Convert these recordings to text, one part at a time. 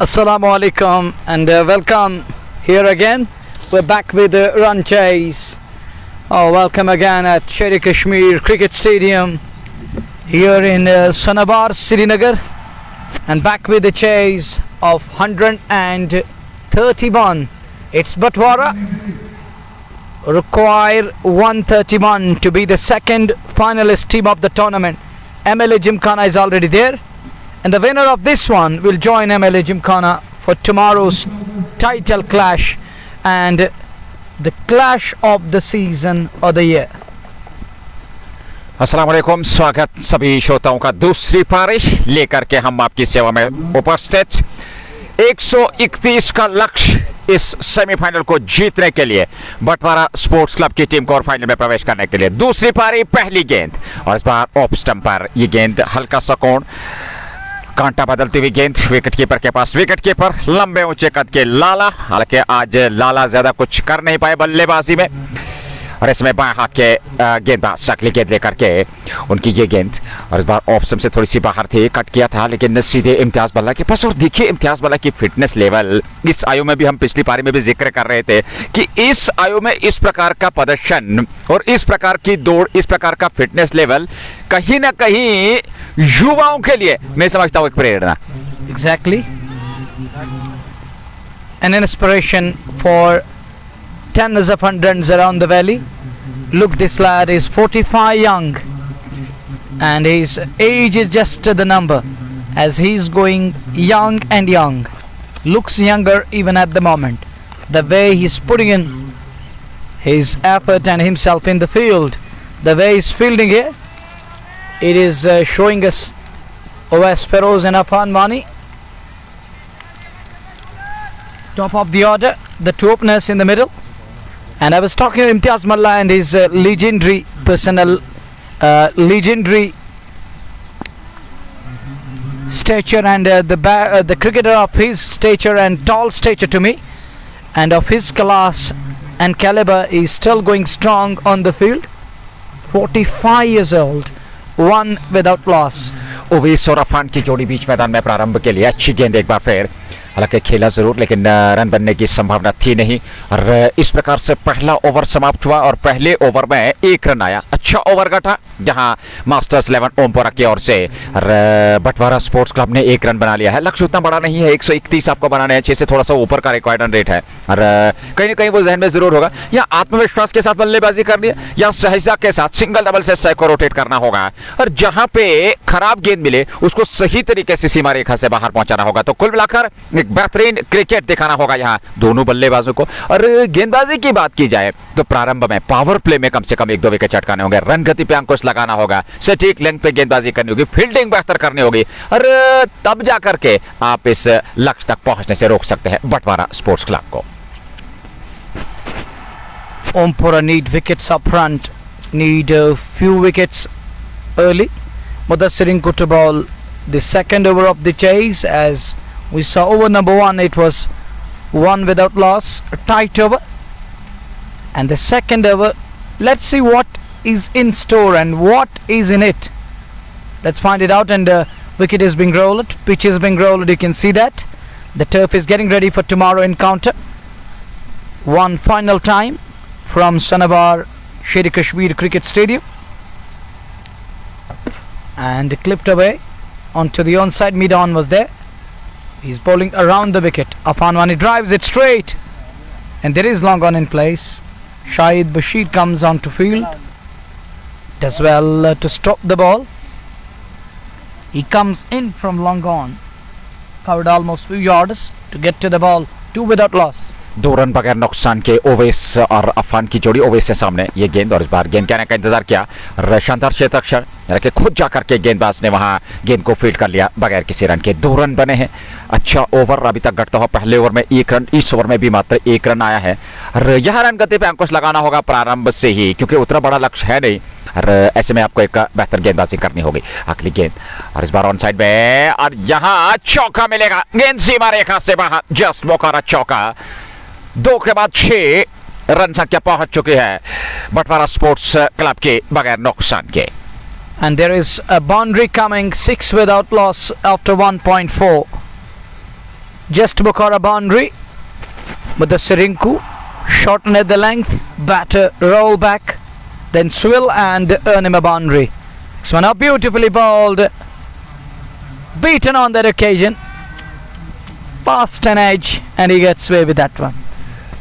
Assalamu alaikum and welcome here again. We're back with the run chase. Welcome again at Sher Kashmir Cricket Stadium here in Sanabar, Srinagar, and back with the chase of 131. It's Batwara. Require 131 to be the second finalist team of the tournament. MLA Gymkhana is already there. And the winner of this one will join MLA Gymkhana for tomorrow's title clash and the clash of the season or the year. अस्सलाम वालेकुम, स्वागत सभी श्रोताओं का दूसरी पारी लेकर के हम आपकी सेवा में उपस्थित। 131 का लक्ष्य इस सेमीफाइनल को जीतने के लिए बटवारा स्पोर्ट्स क्लब की टीम को और फाइनल में प्रवेश करने के लिए दूसरी पारी पहली गेंद और इस बार ऑफ स्टंप पर ये गेंद हल्का सा कोण कांटा बदलती हुई गेंद विकेट कीपर के पास। विकेट कीपर लंबे ऊंचे कद के लाला, हालांकि आज लाला ज्यादा कुछ कर नहीं पाए बल्लेबाजी में और इसमें बाएं हाथ के गेंदबाज सकली गेंद लेकर के उनकी ये गेंद और इस बार ऑफ स्टंप से थोड़ी सी बाहर थी, कट किया था लेकिन सीधे इम्तियाज बल्ला के पास। और देखिए इम्तियाज बल्ला की फिटनेस लेवल इस आयु में भी, हम पिछली पारी में भी जिक्र कर रहे थे कि इस आयु में इस प्रकार का प्रदर्शन और इस प्रकार की दौड़, इस प्रकार का फिटनेस लेवल कहीं ना कहीं युवाओं के लिए मैं समझता हूं एक प्रेरणा। Exactly. An inspiration for tens of hundreds around the valley. Look, this lad is 45 young and his age is just the number, as he's going young and young. Looks younger even at the moment. The way he's putting in his effort and himself in the field, the way he's fielding here, it is showing us Owais Feroz and Afan Wani. Top of the order, the two openers in the middle. And I was talking to Imtiaz Malla and his legendary stature and the cricketer of his stature and tall stature to me, and of his class and caliber is still going strong on the field. 45 years old, one without loss. Owais और अफान की जोड़ी बीच मैदान में प्रारंभ के लिए अच्छी गेंद एक बार फिर, हालांकि खेला जरूर लेकिन रन बनने की संभावना थी नहीं और इस प्रकार से पहला ओवर समाप्त हुआ और पहले ओवर में एक रन आया। अच्छा ओवर का था जहां मास्टर्स 11 ओमपुरा की ओर से बटवारा स्पोर्ट्स क्लब ने एक रन बना लिया है। लक्ष्य उतना बड़ा नहीं है, 131 आपको बनाना है, 6 से थोड़ा सा ऊपर का रिक्वायर्ड रन रेट है और कहीं ना कहीं वो जहन में जरूर होगा या आत्मविश्वास के साथ बल्लेबाजी करनी है या सहजता के साथ सिंगल डबल से स्ट्राइक को रोटेट करना होगा और जहां पे खराब गेंद मिले उसको सही तरीके से सीमा रेखा से बाहर पहुंचाना होगा। तो कुल मिलाकर एक बेहतरीन क्रिकेट दिखाना होगा यहाँ दोनों बल्लेबाजों को। और गेंदबाजी की बात की जाए तो प्रारंभ में पावर प्ले में कम से कम 1-2 विकेट चटकाने होंगे, रन गति पे अंकुश लगाना होगा, सटीक लेंथ पे गेंदबाजी करनी होगी, फील्डिंग बेहतर करनी होगी और तब जाकर के आप इस लक्ष्य तक पहुंचने से रोक सकते हैं बटवारा स्पोर्ट्स क्लब को। Ompora need wickets up front, need a few wickets early. Mudassir to ball the second over of the chase. As we saw over number 1, it was one without loss, a tight over. And the second over, let's see what is in store and what is in it. Let's find it out. And wicket is being rolled, pitch is being rolled, you can see that. The turf is getting ready for tomorrow encounter. One final time from Sanabar Sher Kashmir Cricket Stadium. And clipped away onto the onside. Mid-on was there. He's bowling around the wicket. Afan Wani drives it straight. And there is long on in place. Shahid Bashir comes onto field. Does well to stop the ball. He comes in from long on. Covered almost few yards to get to the ball. 2 without loss. 2 run बगैर नुकसान के ओवेस और अफान की जोड़ी। ओवेस से सामने ये गेंद और इस बार गेंद कहने का इंतजार किया, शानदार क्षेत्ररक्षण कि खुद जाकर के गेंदबाज ने वहां गेंद को फील्ड कर लिया बगैर किसी रन के। 2 रन बने हैं। अच्छा ओवर अभी तक घटता हुआ, पहले ओवर में 1 रन, इस ओवर में भी मात्र 1 रन आया है और यह रन गति पे अंकुश लगाना होगा प्रारंभ से ही क्योंकि उतना बड़ा लक्ष्य है नहीं और ऐसे में आपको एक बेहतर गेंदबाजी करनी होगी। अगली गेंद और इस बार ऑन साइड में और यहां चौका मिलेगा, गेंद सीमा रेखा से बाहर, जस्ट मोकारा चौका। 2 के बाद 6 रन संख्या पहुंच चुकी है बटवारा स्पोर्ट्स क्लब के बगैर नुकसान के। And there is a boundary coming, 6 without loss after 1.4. just before a boundary. Mudassir Rinku shorten at the length, batter roll back, then swill and earn him a boundary. This one up beautifully bowled, beaten on that occasion, fast an edge, and he gets away with that one.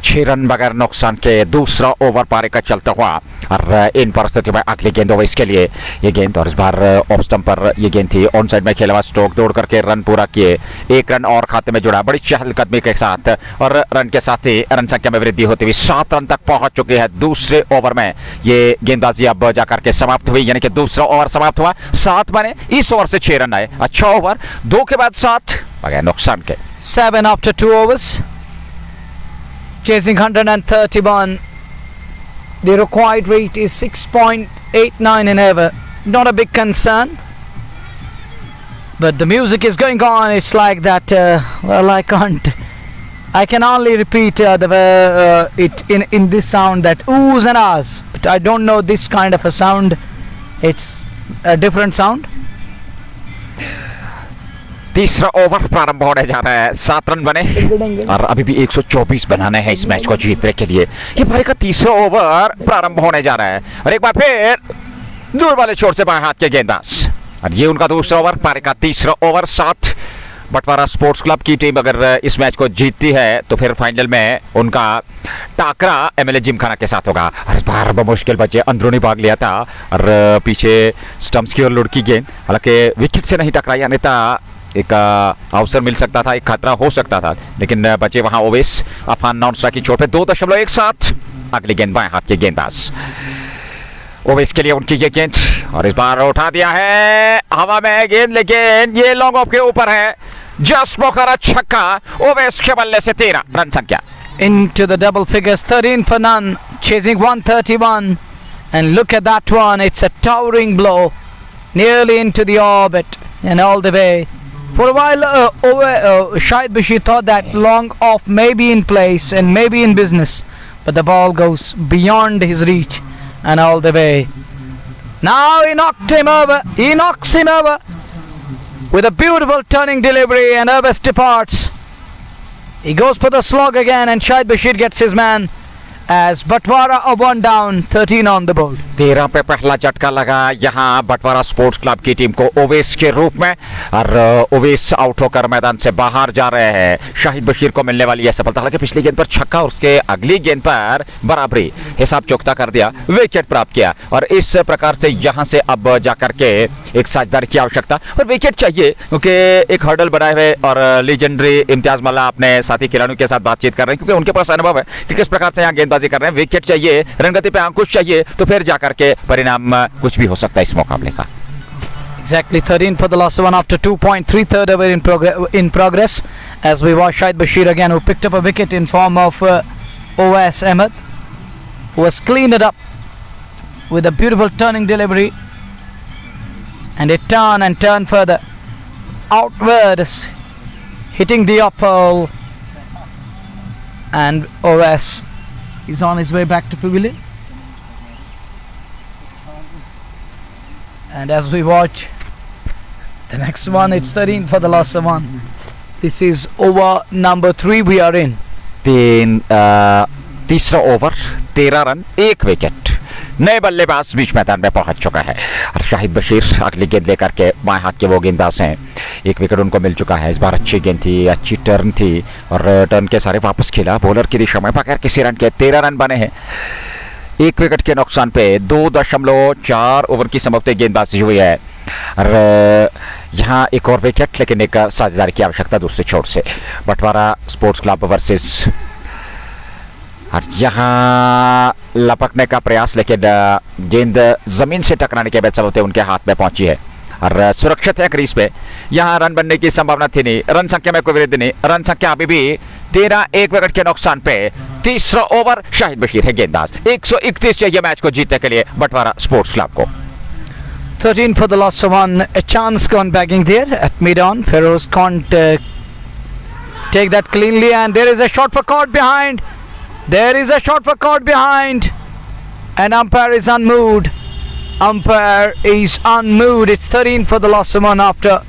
6 run बगैर नुकसान के दूसरा over पारी का चलता हुआ और इन परिस्थितियों में अगली गेंद ओवेस के लिए ये गेंद, और इस बार ऑफ स्टंप पर ये गेंद थी, ऑन साइड में खेला हुआ स्ट्रोक दौड़ करके रन पूरा किए, 1 रन और खाते में जुड़ा बड़ी चहलकदमी के साथ, और रन के साथ ही रन संख्या में वृद्धि होती हुई 7 रन तक पहुंच चुके हैं दूसरे ओवर में। ये गेंदबाजी अब जाकर के समाप्त हुई, यानी कि दूसरा ओवर समाप्त हुआ, 7 बने, इस ओवर से 6 रन आए। अच्छा ओवर, 2 के बाद 7 बगैर नुकसान के। 7 after 2 overs. Chasing 131. The required rate is 6.89 in over. Not a big concern. But the music is going on. It's like that. Well, I can't. I can only repeat it in this sound, that oohs and ahs. But I don't know this kind of a sound. It's a different sound. तीसरा over प्रारंभ होने जा रहा है, 7 run बने और अभी भी 124 बनाने हैं इस मैच को जीतने के लिए। ये पारी का तीसरा ओवर प्रारंभ होने जा रहा है और एक बार फिर दूर वाले छोर से बाएं हाथ के गेंदबाज, और ये उनका दूसरा ओवर, पारी का तीसरा ओवर। 7 बटवारा स्पोर्ट्स क्लब की टीम अगर इस मैच को जीतती है तो फिर फाइनल में उनका टाकरा एमएलए जिमखाना के साथ होगा। और इस बार बमुश्किल बच्चे अंदरूनी भाग लिया था और पीछे स्टंप्स की ओर लुढ़की गेंद, हालांकि विकेट से नहीं टकराई, अन्यथा एक अवसर मिल सकता था, एक खतरा हो सकता था, लेकिन बचे वहां ओवेस अफान नॉन स्ट्राइक की चोट पे। 2.17 अगली गेंद बाएं हाथ के गेंदबाज ओवेस के लिए उनकी ये गेंद, और इस बार उठा दिया है हवा में गेंद, लेकिन ये लॉन्ग ऑफ के ऊपर है, जस्ट मौका छक्का, ओवेस के बल्ले से 13 रन संख्या। Into the double figures, 13 for none, chasing 131, and look at that one, it's a towering blow, nearly into the orbit and all the way. For a while, Shahid Bashir thought that long off may be in place and maybe in business, but the ball goes beyond his reach and all the way. Now he knocked him over. He knocks him over with a beautiful turning delivery, and Oveis departs. He goes for the slog again, and Shahid Bashir gets his man as Batwara are 1 down, 13 on the board. 13 पे पहला झटका लगा यहाँ बटवारा sports club की team को ओवेस के रूप में, और ओवेस आउट होकर मैदान से बाहर जा रहे हैं। शाहिद बशीर को मिलने वाली यह सफलता, हालांकि पिछली गेंद पर छक्का और उसके अगली गेंद पर बराबरी, हिसाब चौकता कर दिया, विकेट प्राप्त किया, और इस प्रकार से यहाँ से अब जाकर के एक साझेदारी की आवश्यकता और विकेट चाहिए, क्योंकि एक हर्डल बनाए हुए और लीजेंडरी इम्तियाज मल्ला अपने साथी खिलाड़ियों के साथ बातचीत कर रहे हैं, क्योंकि उनके पास अनुभव है कि किस प्रकार से यहाँ गेंदबाजी कर रहे हैं। विकेट चाहिए, रनगति पे अंकुश चाहिए, तो फिर जाकर के परिणाम कुछ भी हो सकता है इस मुकाबले का। Exactly 13 for the last one after 2.3 third over in progress, as we watch Shahid Bashir again, who picked up a wicket in form of Oweis Ahmed, who has cleaned it up with a beautiful turning delivery, and it turn and turn further outwards, hitting the up hole, and Oweis is on his way back to pavilion. And as we watch the next one, it's 13 for the last one. This is over number 3 we are in. तीसरा over, 13 run, 1 wicket, नए बल्लेबाज बीच मैदान में पहुंच चुका है, और शाहिद बशीर अगली गेंद लेकर के बाएं हाथ के वो गेंदबाज हैं। 1 विकेट उनको मिल चुका है, इस बार अच्छी गेंद थी, अच्छी टर्न थी, और टर्न के सारे वापस खेला बॉलर की दिशा में बगैर किसी रन के। 13 रन बने हैं 1 विकेट के नुकसान पे। 2.4 ओवर की समाप्ति गेंदबाजी हुई है, और यहाँ एक और विकेट, लेकिन एक साझेदारी की आवश्यकता दूसरे छोर से। बटवारा स्पोर्ट्स क्लब वर्सेस, और यहाँ लपकने का प्रयास, लेकिन गेंद जमीन से टकराने के बाद होते उनके हाथ में पहुंची है, और सुरक्षित है क्रीज पे। यहाँ रन बनने की संभावना थी नहीं, रन संख्या में कोई वृद्धि नहीं, रन संख्या अभी भी 13, 1 विकेट के नुकसान पे। तीसरा ओवर, शाहिद बशीर है गेंदबाज। 131 चाहिए मैच को जीतने के लिए बटवारा स्पोर्ट्स क्लब को। 13 for the last one, a chance gone bagging there at mid-on. Feroz can't take that cleanly, and there is a shot for caught behind. There is a shot for caught behind, and umpire is unmoved. Umpire is unmoved. It's 13 for the last one after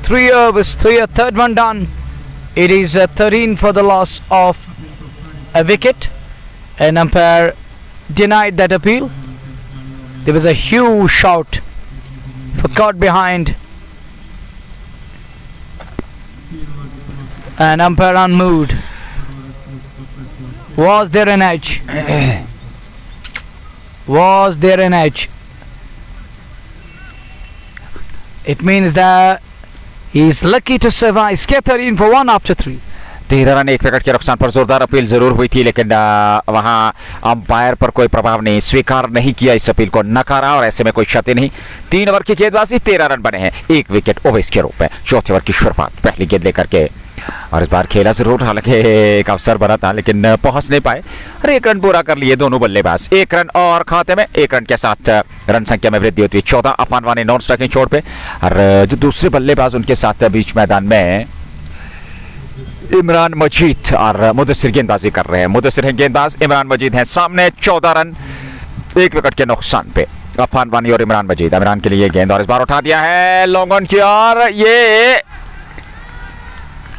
3 overs, 3 a third one done. It is 13 for the loss of a wicket. An umpire denied that appeal. There was a huge shout for caught behind. An umpire unmoved. Was there an edge? Was there an edge? It means that he is lucky to survive. Skip 13 for 1 after 3. 13 run 1 wicket के नुकसान पर जोरदार appeal जरूर हुई थी, लेकिन वहां umpire पर कोई प्रभाव नहीं, स्वीकार नहीं किया, इस अपील को नकारा और ऐसे में कोई क्षति नहीं। 3 ओवर की गेंदबाजी, 13 रन बने हैं, 1 विकेट ओवेस के रूप में। चौथे ओवर की शुरुआत पहली गेंद लेकर के, और इस बार खेला जरूर, हालांकि एक अवसर बना था लेकिन पहुंच नहीं पाए और 1 रन पूरा कर लिए दोनों बल्लेबाज। 1 रन और खाते में, 1 रन के साथ रन संख्या में वृद्धि होती है। 14 अफान वानी नॉन स्ट्राइकिंग छोड़ पे, और जो दूसरे बल्लेबाज उनके साथ बीच मैदान में इमरान मजीद और मुदस्सिर गेंदबाजी कर रहे हैं। मुदस्सिर हैं गेंदबाज, इमरान मजीद हैं सामने। 14 रन 1 विकेट के नुकसान पे अफान वानी और इमरान मजीद। इमरान के लिए ये गेंद और इस बार उठा दिया है लॉन्ग ऑन की, और ये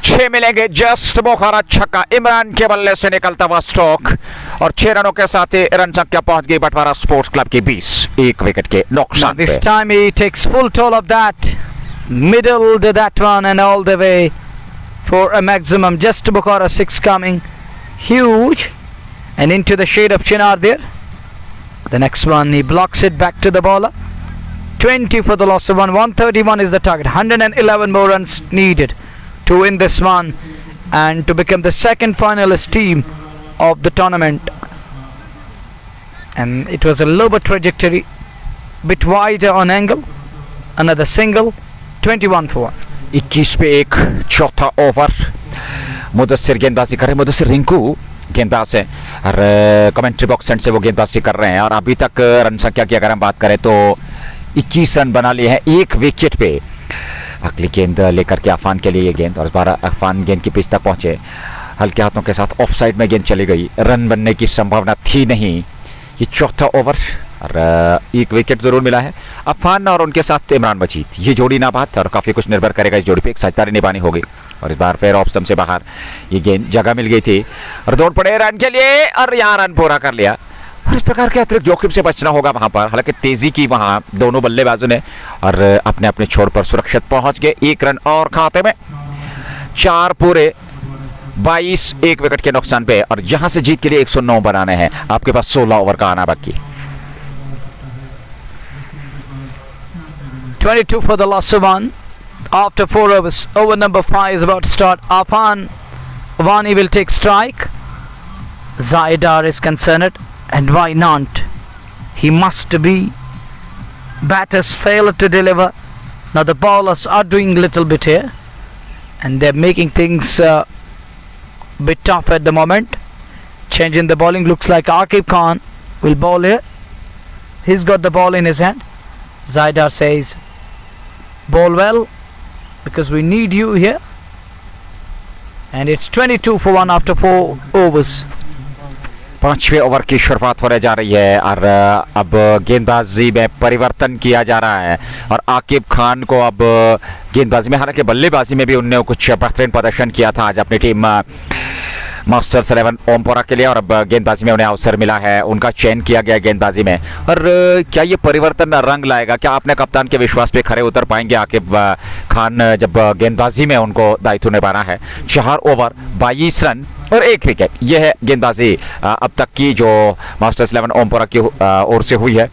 6 मिलेंगे। जस्ट बोखारा छक्का, इमरान के बल्ले से निकलता हुआ स्ट्रोक, और 6 रनों के साथ ही रन संख्या पहुंच गई बटवारा स्पोर्ट्स क्लब की 20, 1 विकेट के नुकसान पे। This time he takes full toll of that, middle to that one and all the way for a maximum. Just Bukhara 6 coming, huge, and into the shade of Chinar there. The next one he blocks it back to the bowler. 20 for the loss of 1. 131 is the target. 111 more runs needed to win this one and to become the second finalist team of the tournament. And it was a lower trajectory, bit wider on angle. Another single. 21 for 1. 21 पे 1, चौथा over. Mudassir गेंदबाजी कर रहे हैं, मुदस्सिर रिंकू गेंदबाज हैं और commentary box and से वो गेंदबाजी कर रहे हैं, और अभी तक रन संख्या की अगर हम बात करें तो 21 रन बना लिए हैं 1 विकेट पे। अगली गेंद लेकर के अफान के लिए ये गेंद, और इस बार अफान गेंद की पिच तक पहुंचे, हल्के हाथों के साथ ऑफ साइड में गेंद चली गई, रन बनने की संभावना थी नहीं। ये चौथा ओवर और 1 विकेट जरूर मिला है। अफान और उनके साथ इमरान मजीद, ये जोड़ी नाबाद, और काफी कुछ निर्भर करेगा इस जोड़ी पे, एक साझेदारी निभानी होगी। और इस बार फिर ऑफ स्टंप से बाहर ये गेंद जगह मिल गई थी और दौड़ पड़े रन के लिए, और यहाँ रन पूरा कर लिया। और इस प्रकार के अतिरिक्त जोखिम से बचना होगा वहां पर, हालांकि तेजी की वहां दोनों बल्लेबाजों ने, और अपने अपने छोर पर सुरक्षित पहुंच गए। 1 रन और खाते में, 4 पूरे 22, 1 विकेट के नुकसान पे, और यहां से जीत के लिए 109 बनाने हैं। आपके पास 16 ओवर का आना बाकी। 22 for the loss of 1 after 4 overs. Over number 5 is about to start. Afan Wani will take strike. Zaidar is concerned, and why not? He must be. Batters fail to deliver. Now the bowlers are doing little bit here, and they're making things bit tough at the moment. Changing the bowling, looks like Aqib Khan will bowl here. He's got the ball in his hand. Zaidar says, bowl well, because we need you here. And it's 22 for 1 after 4 overs. 5वें over की शुरुआत होने जा रही है, और अब गेंदबाजी में परिवर्तन किया जा रहा है, और आकिब खान को अब गेंदबाजी में, हालांकि बल्लेबाजी में भी उन्होंने कुछ बेहतरीन प्रदर्शन किया था आज अपनी टीम मास्टर्स 11 ओमपोरा के लिए, और अब गेंदबाजी में उन्हें अवसर मिला है, उनका चयन किया गया गेंदबाजी में। और क्या ये परिवर्तन रंग लाएगा? क्या अपने कप्तान के विश्वास पे खरे उतर पाएंगे आकिब खान जब गेंदबाजी में उनको दायित्व निभाना है? 4 ओवर 22 रन और 1 विकेट, यह है गेंदबाजी अब तक की जो मास्टर्स 11 ओमपोरा की ओर से हुई है।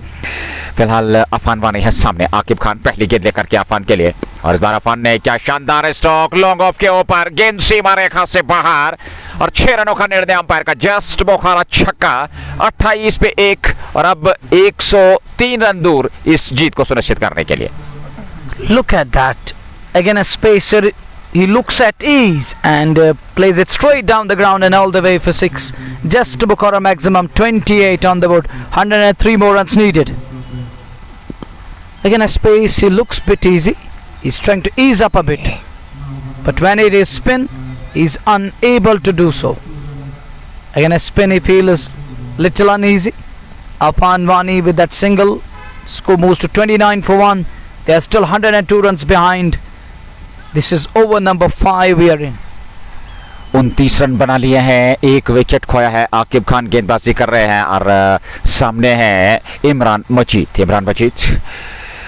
फिलहाल अफान वानी है सामने, आकिब खान पहली गेंद लेकर के अफान के लिए, और इस बार अफान ने क्या शानदार स्ट्रोक, लॉन्ग ऑफ के ऊपर, गेंद सीमा रेखा से बाहर, और 6 रनों का निर्णय अंपायर का। जस्ट बोखारा छक्का, 28 पे 1, और अब 103 रन दूर इस जीत को सुनिश्चित करने के लिए। Look at that. Again a spacer. He looks at ease and plays it straight down the ground and all the way for 6. Just Bukhara maximum 28 on the board. 103 more runs needed. Again a space. He looks bit easy. He's trying to ease up a bit, but when it is spin, he's unable to do so. Again a spin he feels little uneasy. Afan Wani with that single. Score moves to 29 for 1. They are still 102 runs behind. This is over number 5 we are in. 29 run बना लिए हैं, एक wicket खोया है। आकिब खान गेंदबाजी कर रहे हैं और सामने है इमरान मजीद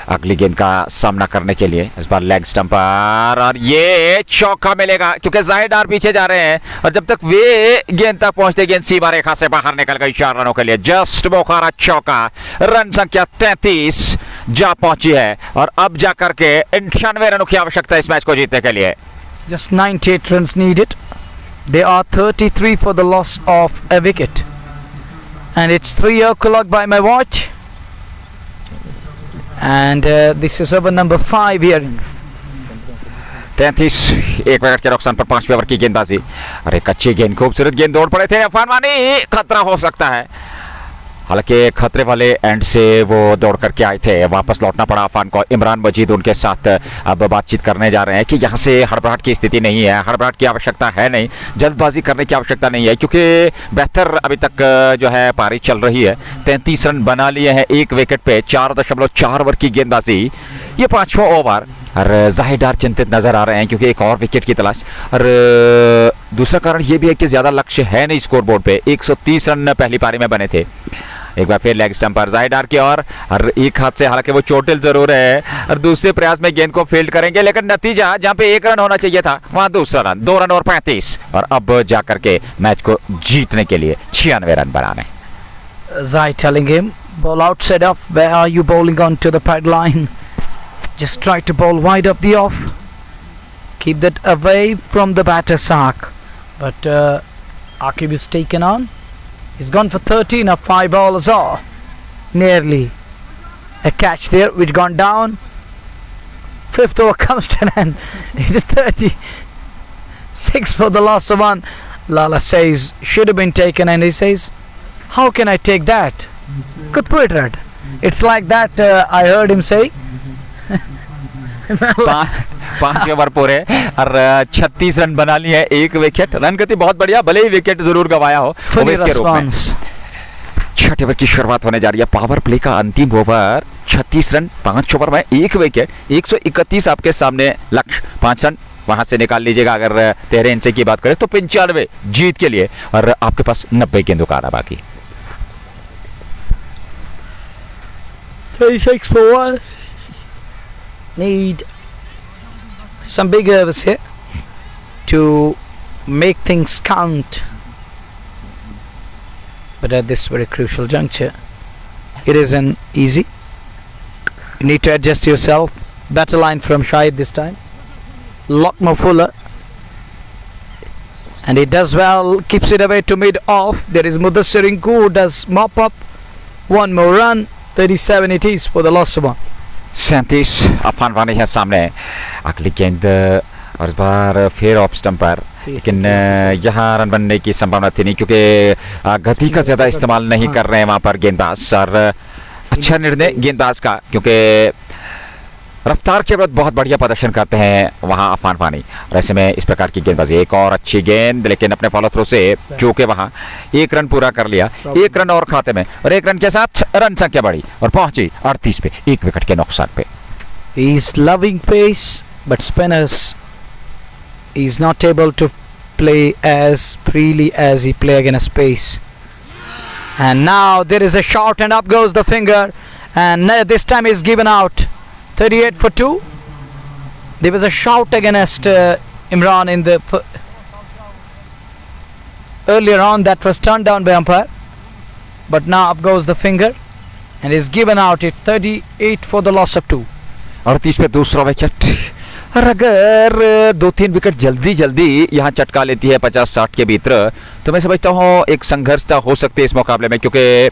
अगली गेंद का सामना करने के लिए। इस बार लेग स्टंप पर और ये चौका मिलेगा क्योंकि जाहिर डार पीछे जा रहे हैं और जब तक वे गेंद तक पहुंचते गेंद सीमा रेखा से बाहर निकल गई 4 रनों के लिए। जस्ट बोखारा चौका, रन संख्या 33 जा पहुंची है और अब जाकर के 98 रनों की आवश्यकता इस मैच को जीतने के लिए। Just 98 runs needed. They are 33 for the loss of a wicket. And it's 3 o'clock by my watch. And this is over number 5 here. 33 एक विकेट के नुकसान पर 5वें ओवर की गेंदबाजी। अरे कच्ची गेंद, खूबसूरत गेंद, दौड़ पड़े थे अफान वानी, खतरा हो सकता है। हालांकि खतरे वाले एंड से वो दौड़ करके आए थे, वापस लौटना पड़ा अफान को। इमरान मजीद उनके साथ अब बातचीत करने जा रहे हैं कि यहाँ से हड़बड़ाहट की स्थिति नहीं है, हड़बड़ाहट की आवश्यकता है नहीं, जल्दबाजी करने की आवश्यकता नहीं है क्योंकि बेहतर अभी तक जो है पारी चल रही है। 33 रन बना लिए हैं एक विकेट पे, 4.4 ओवर की गेंदबाजी, ये 5वां ओवर। और जाहिर डार चिंतित नजर आ रहे हैं क्योंकि एक और विकेट की तलाश। और दूसरा कारण ये भी है कि ज्यादा लक्ष्य है नहीं स्कोर बोर्ड पे। 130 रन पहली पारी में बने थे। एक बार फिर लेग स्टंप पर जाहिर डार की और एक हाथ से, हालांकि वो चोटिल जरूर है और दूसरे प्रयास में गेंद को फील्ड करेंगे, लेकिन नतीजा जहां पे 1 रन होना चाहिए था वहां दूसरा रन, 2 रन और 35 और अब जाकर के मैच को जीतने के लिए 96 रन बनाने। Zai telling him, ball outside off. Where are you bowling onto the pad line? Just try to bowl wide up the off. Keep that away from the batter's arc. But Akib is taken on. He's gone for 13 of 5 bowlers are. Nearly a catch there which gone down. 5th over comes to an end. It is 36 for the loss of 1. Lala says should have been taken and he says how can I take that? Could put it right. It's like that I heard him say. 5 over पूरे और 36 run बना लिए हैं, एक wicket, run गति बहुत बढ़िया, भले ही विकेट जरूर गवाया हो के रूप में। 6 ओवर की शुरुआत होने जा रही है। पावर प्ले का अंतिम ओवर, 36 रन 5 ओवर में एक विकेट, 131 आपके सामने लक्ष्य, 5 रन वहां से निकाल लीजिएगा। अगर 13 इंच की बात करें तो 95 जीत के लिए और आपके पास 90 गेंदों का आना बाकी। 36 for 1. Need some big overs here to make things count. But at this very crucial juncture, it isn't easy. You need to adjust yourself. Better line from Shahid this time. Lot more fuller. And he does well, keeps it away to mid off. There is Mudassir Rinku who does mop up. One more run. 37 it is for the loss of 1. 37 Affan वानी है सामने। अगली गेंद और इस बार फिर off stump पर, लेकिन यहाँ रन बनने की संभावना थी नहीं क्योंकि गति का ज्यादा इस्तेमाल नहीं कर रहे हैं वहां पर गेंदबाज। और अच्छा निर्णय गेंदबाज का क्योंकि रफ्तार के बाद बहुत बढ़िया प्रदर्शन करते हैं वहां अफान वानी। और ऐसे में इस प्रकार की गेंदबाजी, एक और अच्छी गेंद, लेकिन अपने फॉलो थ्रो से चूके वहां 1 रन पूरा कर लिया, 1 रन और खाते में और 1 रन के साथ रन संख्या बढ़ी और पहुंची 38 पे, 1 विकेट के नुकसान पे। He's loving pace, but spinners he's not able to play as freely as he play against pace. And now there is a shot and up goes the finger, and this time is given out. 38 for 2. There was a shout against Imran in the earlier on that was turned down by umpire, but now up goes the finger and is given out. It's 38 for the loss of 2. 38 पे दूसरा wicket. और अगर 2-3 wicket जल्दी जल्दी यहाँ चटका लेती है 50-60 के भीतर, तो मैं समझता हूँ एक संघर्षता हो सकती है इस मुकाबले में, क्योंकि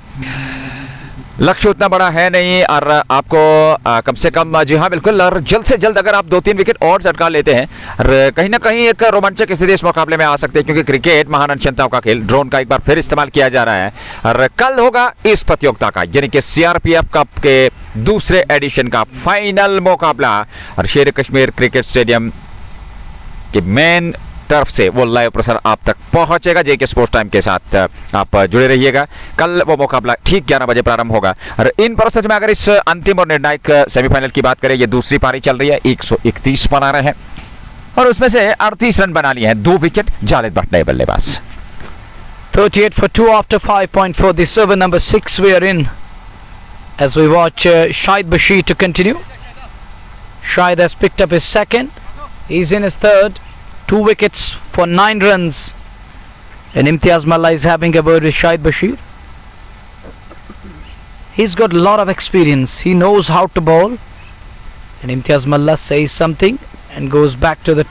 लक्ष्य उतना बड़ा है नहीं और आपको कम से कम, जी हाँ बिल्कुल, और जल्द से जल्द अगर आप 2-3 विकेट और चटका लेते हैं और कहीं ना कहीं एक रोमांचक स्थिति इस मुकाबले में आ सकती है, क्योंकि क्रिकेट महान अनिश्चितताओं का खेल, ड्रोन का एक बार फिर इस्तेमाल किया जा रहा है। और कल होगा इस प्रतियोगिता का यानी कि सीआरपीएफ कप के दूसरे एडिशन का फाइनल मुकाबला और शेर कश्मीर क्रिकेट स्टेडियम की मेन तरफ से वो लाइव प्रसारण आप तक पहुंचेगा। जेके स्पोर्ट्स टाइम के साथ आप जुड़े रहिएगा। कल वो मुकाबला ठीक 11 बजे प्रारंभ होगा। और इन परिस्थितियों में अगर इस अंतिम और निर्णायक सेमीफाइनल की बात करें, ये दूसरी पारी चल रही है, 131 बना रहे हैं और उसमें से 38 रन बना लिए हैं, 2 विकेट जालिद भट्ट नए बल्लेबाज। 38 for 2 after 5.4. This over number 6 we are in as we watch Shahid Bashir to continue. Shahid has picked up his second. He's in his third. 2 wickets for 9 runs. And Imtiaz Mallah is having a word with Shahid Bashir. He's got a lot of experience. He knows how to bowl. And Imtiaz Mallah says something and goes back to the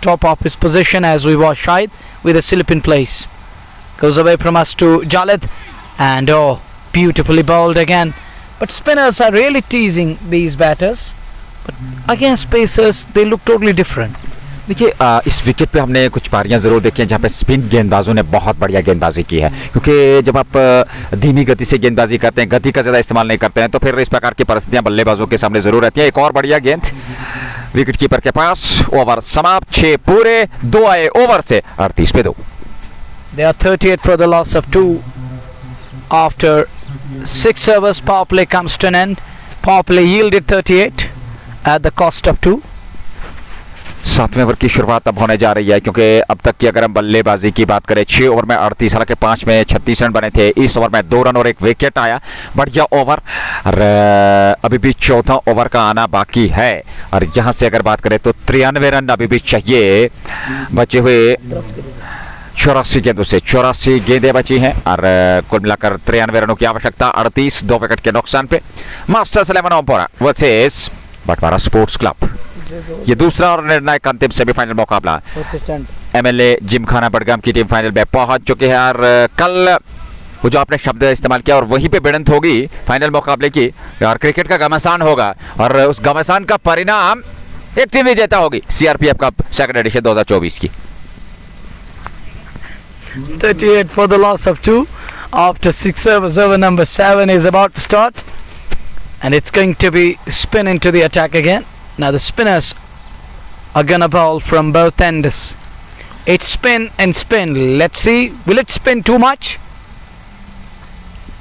top of his position as we watch Shahid with a slip in place. Goes away from us to Jalid, and oh, beautifully bowled again. But spinners are really teasing these batters. But against pacers, they look totally different. देखिए इस wicket पे हमने कुछ पारियां जरूर देखी हैं जहाँ पे स्पिन गेंदबाजों ने बहुत बढ़िया गेंदबाजी की है, क्योंकि जब आप धीमी गति से गेंदबाजी करते हैं, गति का ज़्यादा इस्तेमाल नहीं करते हैं, तो फिर इस प्रकार की परिस्थितियां बल्लेबाजों के सामने जरूर रहती हैं। एक और बढ़िया गेंद विकेट कीपर के पास, ओवर समाप्त, 6 पूरे, 2 आए ओवर से 38 पे 2। They are 38 for the loss of 2 after 6 overs. Power play comes to an end. Power play yielded 38 at the cost of 2. 7वें over की शुरुआत अब होने जा रही है, क्योंकि अब तक की अगर हम बल्लेबाजी की बात करें 6 ओवर में 38, हालांकि 5 में 36 रन बने थे। इस ओवर में 2 रन और 1 विकेट आया, बढ़िया ओवर। और अभी भी 14 ओवर का आना बाकी है, और यहाँ से अगर बात करें तो 93 रन अभी भी चाहिए बचे हुए 84 गेंदों से। 84 गेंदें बची हैं और कुल मिलाकर 93 रनों की आवश्यकता, 38, 2 विकेट के नुकसान पे। मास्टर्स 11 ओमपोरा वर्सेस बटवारा स्पोर्ट्स क्लब, ये दूसरा और निर्णायक अंतिम सेमीफाइनल मुकाबला। एमएलए जिमखाना बडगाम की टीम फाइनल में पहुंच चुकी है, और कल वो जो आपने शब्द इस्तेमाल किया, और वहीं पे भिड़ंत होगी फाइनल मुकाबले की, और क्रिकेट का घमासान होगा, और उस घमासान का परिणाम एक टीम विजेता होगी, सीआरपीएफ कप सेकंड एडिशन 2024 की। 38 for the loss of 2 after 6 overs. Over number 7 is about to start, and it's going to be spin into the attack again. Now the spinners are gonna bowl from both ends. It's spin and spin. Let's see, will it spin too much?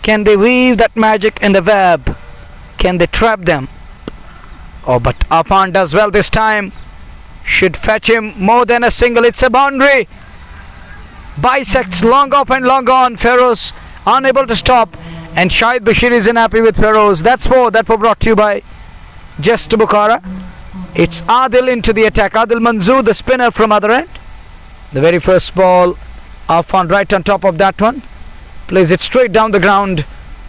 Can they weave that magic in the web? Can they trap them? Oh, but Afan does well this time. Should fetch him more than a single. It's a boundary. Bisects long off and long on. Feroz unable to stop, and Shahid Bashir is unhappy with Feroz. That's four. That was brought to you by Just Bukhara. It's Adil into the attack. Adil Manzoor, the spinner from other end. The very first ball, Afan right on top of that one. Plays it straight down the ground.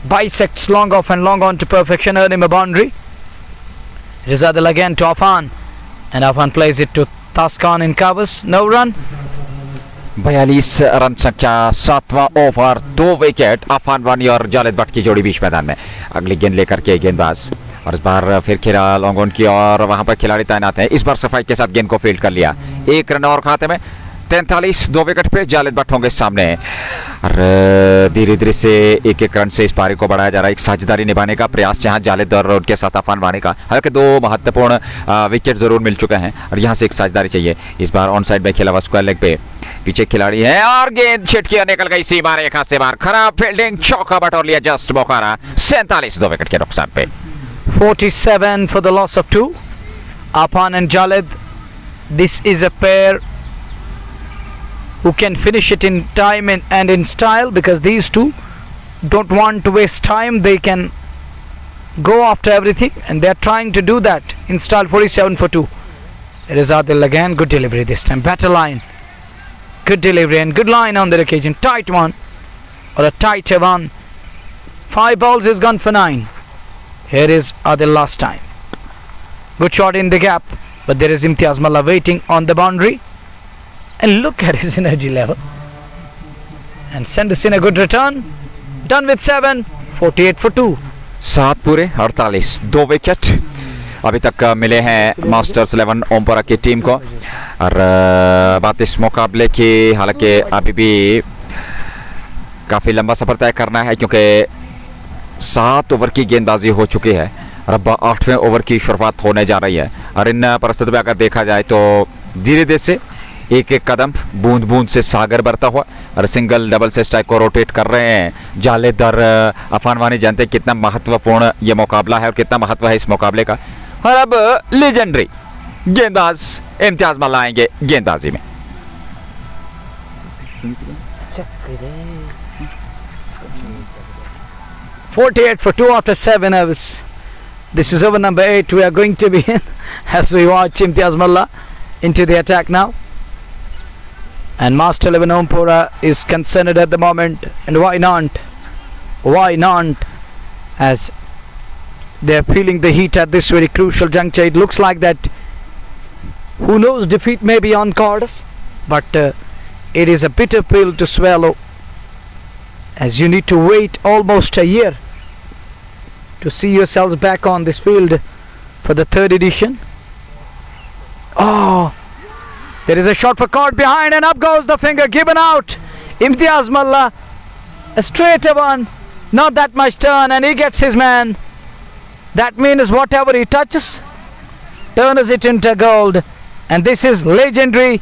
Bisects long off and long on to perfection. Earn him a boundary. It is Adil again to Afan, and Afan plays it to Taskan in covers. No run. 42 run संख्या, 7वां over, 2 wicket. Affan वानी और जालिद भट्ट की जोड़ी बीच मैदान में। अगली गेंद लेकर के गेंदबाज, और इस बार फिर खेला लॉन्ग ऑन की, और वहां पर खिलाड़ी तैनात हैं। इस बार सफाई के साथ गेंद को फील्ड कर लिया। 1 रन और खाते में, 43, 2 विकेट पे जालिद भट्ट होंगे सामने। और धीरे धीरे से एक रन से इस पारी को बढ़ाया जा रहा है। एक साझेदारी निभाने का प्रयास यहाँ जालिद और उनके साथ अफान वानी का। हालांकि 2 महत्वपूर्ण विकेट जरूर मिल चुके हैं, और यहाँ से एक साझेदारी चाहिए। इस बार ऑन साइड में खेला हुआ स्क्वायर लेग पे, पीछे खिलाड़ी है, और गेंद छिटकियां निकल गई सीमा रेखा से बाहर। खराब फील्डिंग, चौका बटोर लिया जस्ट बोखारा। 47, 2 विकेट के नुकसान पे। 47 for the loss of 2. Afan and Jalid. This is a pair who can finish it in time and in style, because these two don't want to waste time. They can go after everything, and they are trying to do that in style. 47 for 2. It is Adil again. Good delivery this time. Better line. Good delivery and good line on that occasion. Tight one, or a tighter one. 5 balls is gone for 9. Here is Adil last time. Good shot in the gap, but there is Imtiaz Mallah waiting on the boundary. And look at his energy level. And send us in a good return. Done with 7. 48 for 2. 7 पूरे 48, 2 wicket अभी तक मिले हैं masters 11 ओमपोरा की team को। और बात इस मुकाबले की, हालांकि अभी भी काफ़ी लंबा सफर तय करना है, क्योंकि 7 ओवर की गेंदबाजी हो चुकी है, और अब 8वें ओवर की शुरुआत होने जा रही है। और इन परिस्थितियों में अगर देखा जाए तो धीरे धीरे से एक एक कदम, बूंद बूंद से सागर भरता हुआ, और सिंगल डबल से स्ट्राइक को रोटेट कर रहे हैं जालिद और अफान वानी। जानते हैं कितना महत्वपूर्ण ये मुकाबला है और कितना महत्व है इस मुकाबले का। और अब लेजेंडरी गेंदबाज इम्तियाज मल्ला आएंगे गेंदबाजी में। 48 for 2 after 7 overs. This is over number 8 we are going to be in as we watch Imtiaz Malla into the attack now. And Master 11 Ompora is concerned at the moment, and why not? Why not? As they are feeling the heat at this very crucial juncture. It looks like that, who knows, defeat may be on cards, but it is a bitter pill to swallow, as you need to wait almost a year to see yourselves back on this field for the 3rd edition. Oh, there is a shot for caught behind, and up goes the finger, given out. Imtiaz Malla, a straight one, not that much turn, and he gets his man. That means whatever he touches turns it into gold, and this is legendary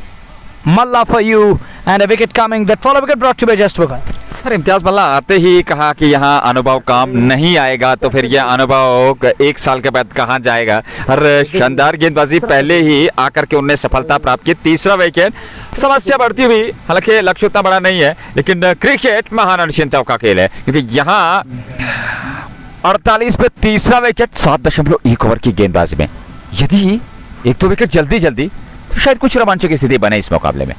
Malla for you. And a wicket coming, that follow wicket brought to you by Just Bogan. और इम्तियाज मल्ला आते ही कहा कि यहाँ अनुभव काम नहीं आएगा, तो फिर यह अनुभव 1 साल के बाद कहाँ जाएगा। और शानदार गेंदबाजी पहले ही आकर के उन्होंने सफलता प्राप्त की। तीसरा विकेट, समस्या बढ़ती हुई, हालांकि लक्ष्य उतना बड़ा नहीं है, लेकिन क्रिकेट महान अनिश्चितताओं का खेल है, क्योंकि यहाँ 48 पे तीसरा विकेट 7.1 ओवर की गेंदबाजी में यदि 1-2 विकेट जल्दी तो शायद कुछ रोमांचक स्थिति बने इस मुकाबले में।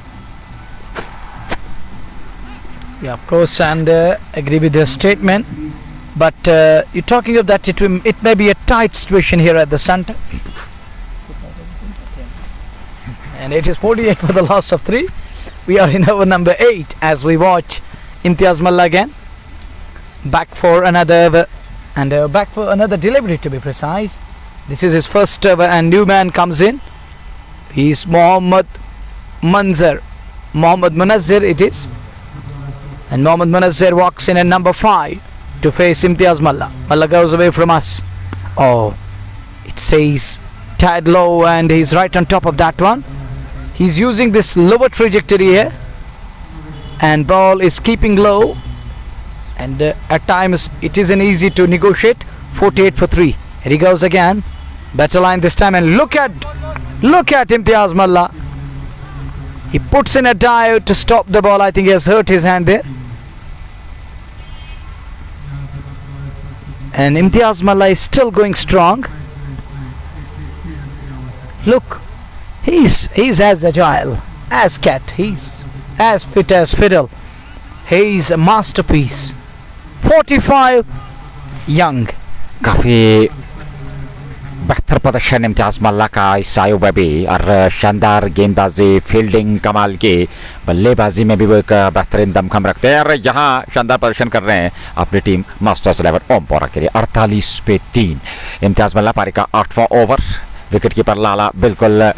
Yeah, of course, and agree with your statement, but you're talking of that it may be a tight situation here at the center, and it is 48 for the loss of 3. We are in over number 8 as we watch Imtiaz Malla again back for another over, and back for another delivery to be precise. This is his first over, and new man comes in. He's Mohammad Munazzir it is. And Mohammad Munazzir walks in at number 5 to face Imtiaz Malla. Malla goes away from us. Oh, it says tad low, and he's right on top of that one. He's using this lower trajectory here, and ball is keeping low, and at times it isn't easy to negotiate. 48 for 3. Here he goes again. Better line this time, and look at Imtiaz Malla. He puts in a dive to stop the ball. I think he has hurt his hand there. And Imtiaz Malla is still going strong. Look, he's as agile as cat. He's as fit as fiddle. He's a masterpiece. 45 young. काफी बेहतर प्रदर्शन इम्तियाज मल्ला का इस आयु में भी, और शानदार गेंदबाजी, फील्डिंग कमाल की, बल्लेबाजी में भी वो एक बेहतरीन दमखम रखते हैं, और यहाँ शानदार प्रदर्शन कर रहे हैं अपनी टीम मास्टर्स 11 ओमपोरा के लिए। 48 पे 3 इम्तियाज मल्ला, पारी का 8वां ओवर। विकेट कीपर लाला बिल्कुल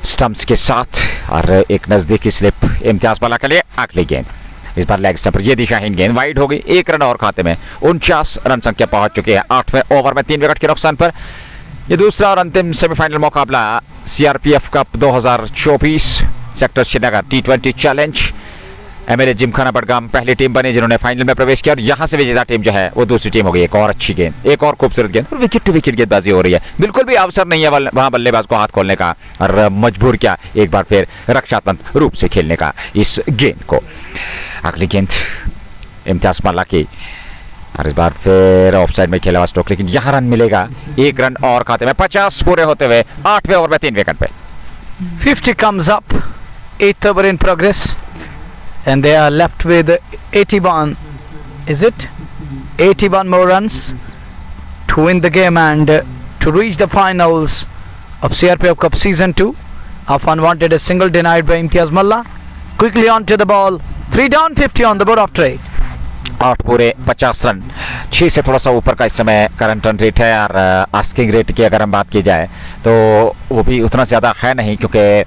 स्टंप्स के साथ, और एक नजदीकी स्लिप इम्तियाज मल्ला के लिए। अगली गेंद इस बार लेग स्टंप पर, ये दिशाहीन गेंद वाइड हो गई। 1 रन और खाते में 49 रन संख्या पहुंच चुकी है 8वें ओवर में 3 विकेट के नुकसान पर। ये दूसरा और अंतिम सेमीफाइनल मुकाबला CRPF cup 2024 sector Srinagar T20 challenge. MLA Gymkhana Budgam पहली टीम बनी जिन्होंने फाइनल में प्रवेश किया, और यहां से विजेता टीम जो है वो दूसरी टीम हो गई। एक और अच्छी गेंद, एक और खूबसूरत गेंद, और विकेट टू विकेट गेंदबाजी हो रही है। बिल्कुल भी अवसर नहीं है वहां बल्लेबाज को हाथ खोलने का, और मजबूर क्या एक बार फिर रक्षात्मक रूप से खेलने का इस गेंद को। अगली गेंद इम्तियाज मल्ला की, और इस बार फिर ऑफसाइड में खेला हुआ स्ट्रोक, लेकिन यहाँ रन मिलेगा। 1 रन और खाते में 50 पूरे होते हुए 8वें ओवर में 3 विकेट पे। 50 comes up, 8th over in progress, and they are left with 81. Is it 81 more runs to win the game and to reach the finals of CRPF Cup Season 2? Of unwanted, a single denied by Imtiaz Malla. Quickly onto the ball. 3 down, 50 on the board after 8. 8 पूरे 50 run, 6 से थोड़ा सा ऊपर का इस समय current run rate है, और आस्किंग रेट की अगर हम बात की जाए तो वो भी उतना ज़्यादा है नहीं, क्योंकि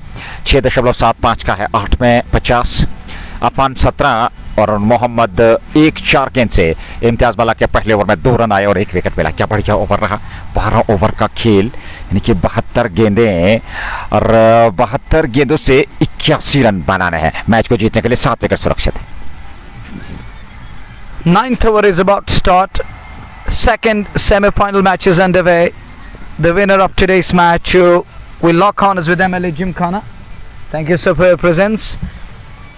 6.75 का है। 8 में 50, अफान 17 और मोहम्मद 1-4 गेंद से इम्तियाज मल्ला के पहले ओवर में 2 रन आए और 1 विकेट मिला। क्या बढ़िया ओवर रहा। 12 ओवर का खेल, यानी कि 72 गेंदें, और 72 गेंदों से 81 रन बनाने हैं। मैच को जीतने के लिए 7 विकेट सुरक्षित है। 9th over is about to start. Second semi-final match is underway. The winner of today's match We'll lock corners with MLA Gymkhana. Thank you, sir, for your presence.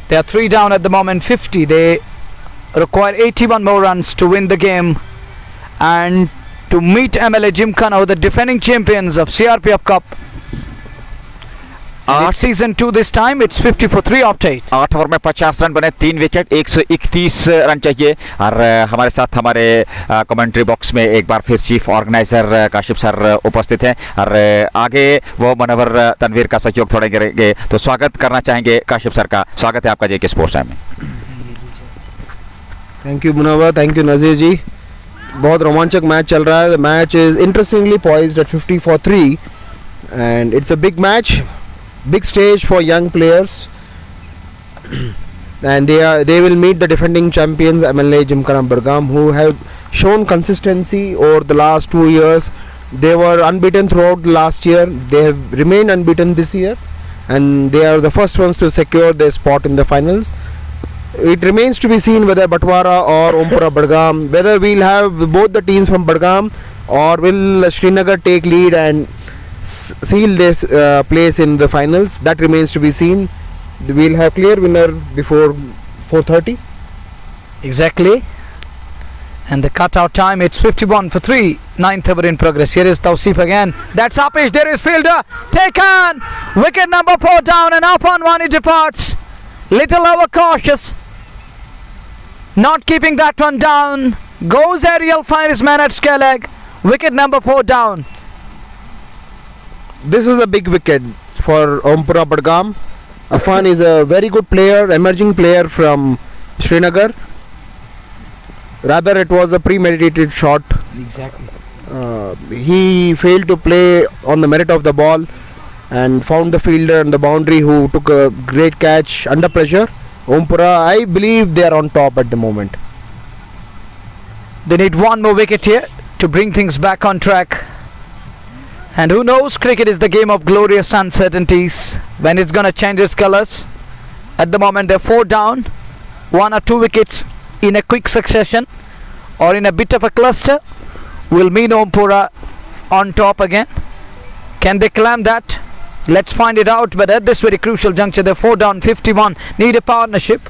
They are 3 down at the moment, 50. They require 81 more runs to win the game and to meet MLA Gymkhana, who are the defending champions of CRPF Cup. It's season 2 this time. It's 50 for 3 off 8. 8 over में 50 run बने, 3 wicket, 131 run चाहिए। और हमारे साथ हमारे commentary box में एक बार फिर चीफ ऑर्गेनाइजर काशिफ सर उपस्थित हैं और आगे वो मनोवर तनवीर का सहयोग थोड़े करेंगे। तो स्वागत करना चाहेंगे काशिफ सर का। स्वागत है आपका जेके स्पोर्ट्स टाइम में। Thank you Munawwar, thank you Nazir ji. बहुत रोमांचक मैच चल रहा है। The match is interestingly poised at 50 for 3 and it's a big match, big stage for young players and they will meet the defending champions MLA Gymkhana Budgam, who have shown consistency over the last 2 years. They were unbeaten throughout the last year. They have remained unbeaten this year and they are the first ones to secure their spot in the finals. It remains to be seen whether Batwara or Ompura Budgam, whether we'll have both the teams from Budgam or will Srinagar take lead and seal this place in the finals. That remains to be seen. We'll have clear winner before 4:30. Exactly. And the cutout time, it's 51 for 3. 9th over in progress. Here is Tawseef again. That's Upish. There is fielder. Taken. Wicket number 4 down and up on 1 it departs. Little overcautious. Not keeping that one down. Goes Ariel, finds his man at Skellig. Wicket number 4 down. This is a big wicket for Ompura Budgam. Afan is a very good player, emerging player from Srinagar. Rather, it was a premeditated shot. Exactly. He failed to play on the merit of the ball and found the fielder on the boundary, who took a great catch under pressure. Ompura, I believe they are on top at the moment. They need one more wicket here to bring things back on track. And who knows, cricket is the game of glorious uncertainties, when it's going to change its colours. At the moment they're 4 down, 1 or 2 wickets in a quick succession or in a bit of a cluster will mean Ompura on top again. Can they climb that? Let's find it out. But at this very crucial juncture, they're 4 down, 51, need a partnership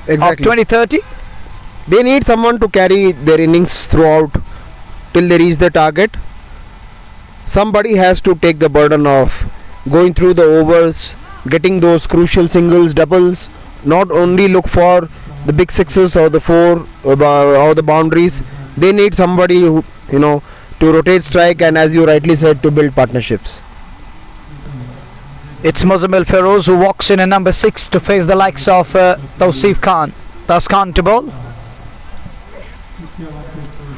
of 20-30. They need someone to carry their innings throughout till they reach the target. Somebody has to take the burden of going through the overs, getting those crucial singles, doubles. Not only look for the big sixes or the 4 or the boundaries. They need somebody who, to rotate strike and, as you rightly said, to build partnerships. It's Muzammil Feroz who walks in at number 6 to face the likes of Tawseef Khan. That's Khan to bowl.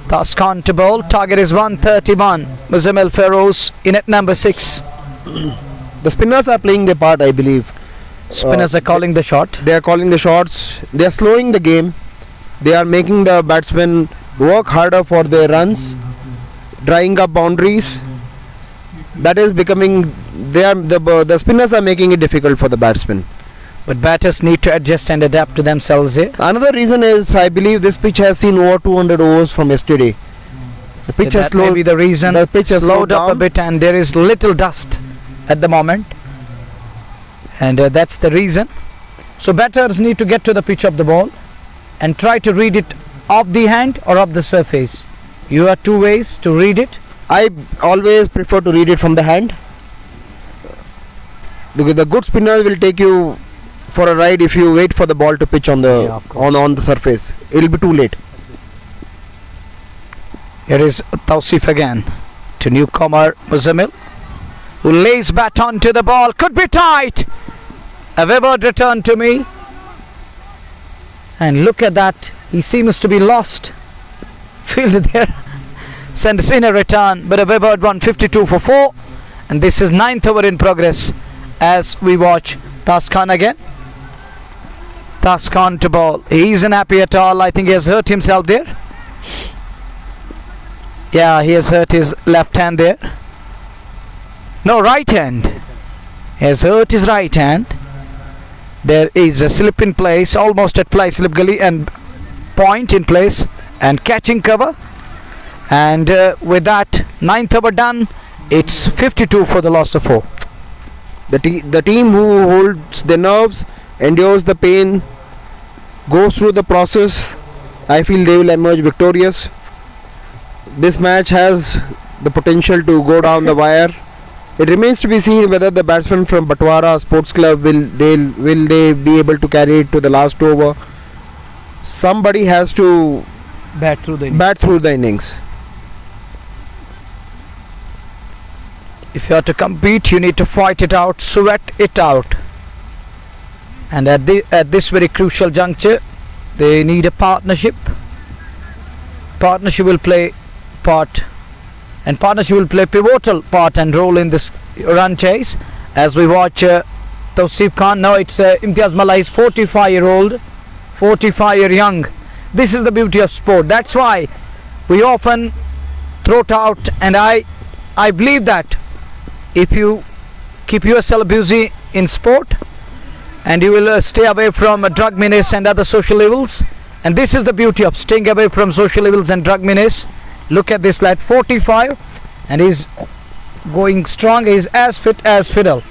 That's Khan to bowl. Target is 131. Muzammil Feroz in at number 6. The spinners are playing their part, I believe. Spinners are calling the shot. They are calling the shots. They are slowing the game. They are making the batsmen work harder for their runs, drying up boundaries. That is becoming. The spinners are making it difficult for the batsmen. But batters need to adjust and adapt to themselves here. Another reason is, I believe this pitch has seen over 200 overs from yesterday. The pitch has That may be the reason. The pitch has slowed up a down. bit and there is little dust at the moment. And that's the reason. So batters need to get to the pitch of the ball and try to read it off the hand or off the surface. You have 2 ways to read it. I always prefer to read it from the hand. The good spinner will take you for a ride if you wait for the ball to pitch on the on the surface. It will be too late. Here is Tawseef again to newcomer Muzammil, who lays bat onto the ball. Could be tight. A wayward return to me. And look at that. He seems to be lost. Fielded there. Sends in a return, but a wayward one, 52 for 4. And this is 9th over in progress as we watch Tas Khan again. Tas Khan to ball. He isn't happy at all. I think he has hurt himself there. Yeah, he has hurt his left hand there. No, right hand. He has hurt his right hand. There is a slip in place, almost at fly slip gully, and point in place and catching cover. And with that, 9th over done. It's 52 for the loss of 4. The team who holds the nerves, endures the pain, goes through the process, I feel they will emerge victorious. This match has the potential to go down the wire. It remains to be seen whether the batsmen from Batwara Sports Club will they be able to carry it to the last over. Somebody has to Bat through the innings. bat through the innings. If you are to compete, you need to fight it out, sweat it out. And at this very crucial juncture, they need a partnership. Partnership will play part, and partnership will play pivotal part and role in this run chase. As we watch Tausif Khan, now it's Imtiaz Malai's 45-year-old, 45-year young. This is the beauty of sport. That's why we often throw it out, and I believe that if you keep yourself busy in sport, and you will stay away from drug menace and other social evils, and this is the beauty of staying away from social evils and drug menace. Look at this lad, 45, and he's going strong. He's as fit as fiddle.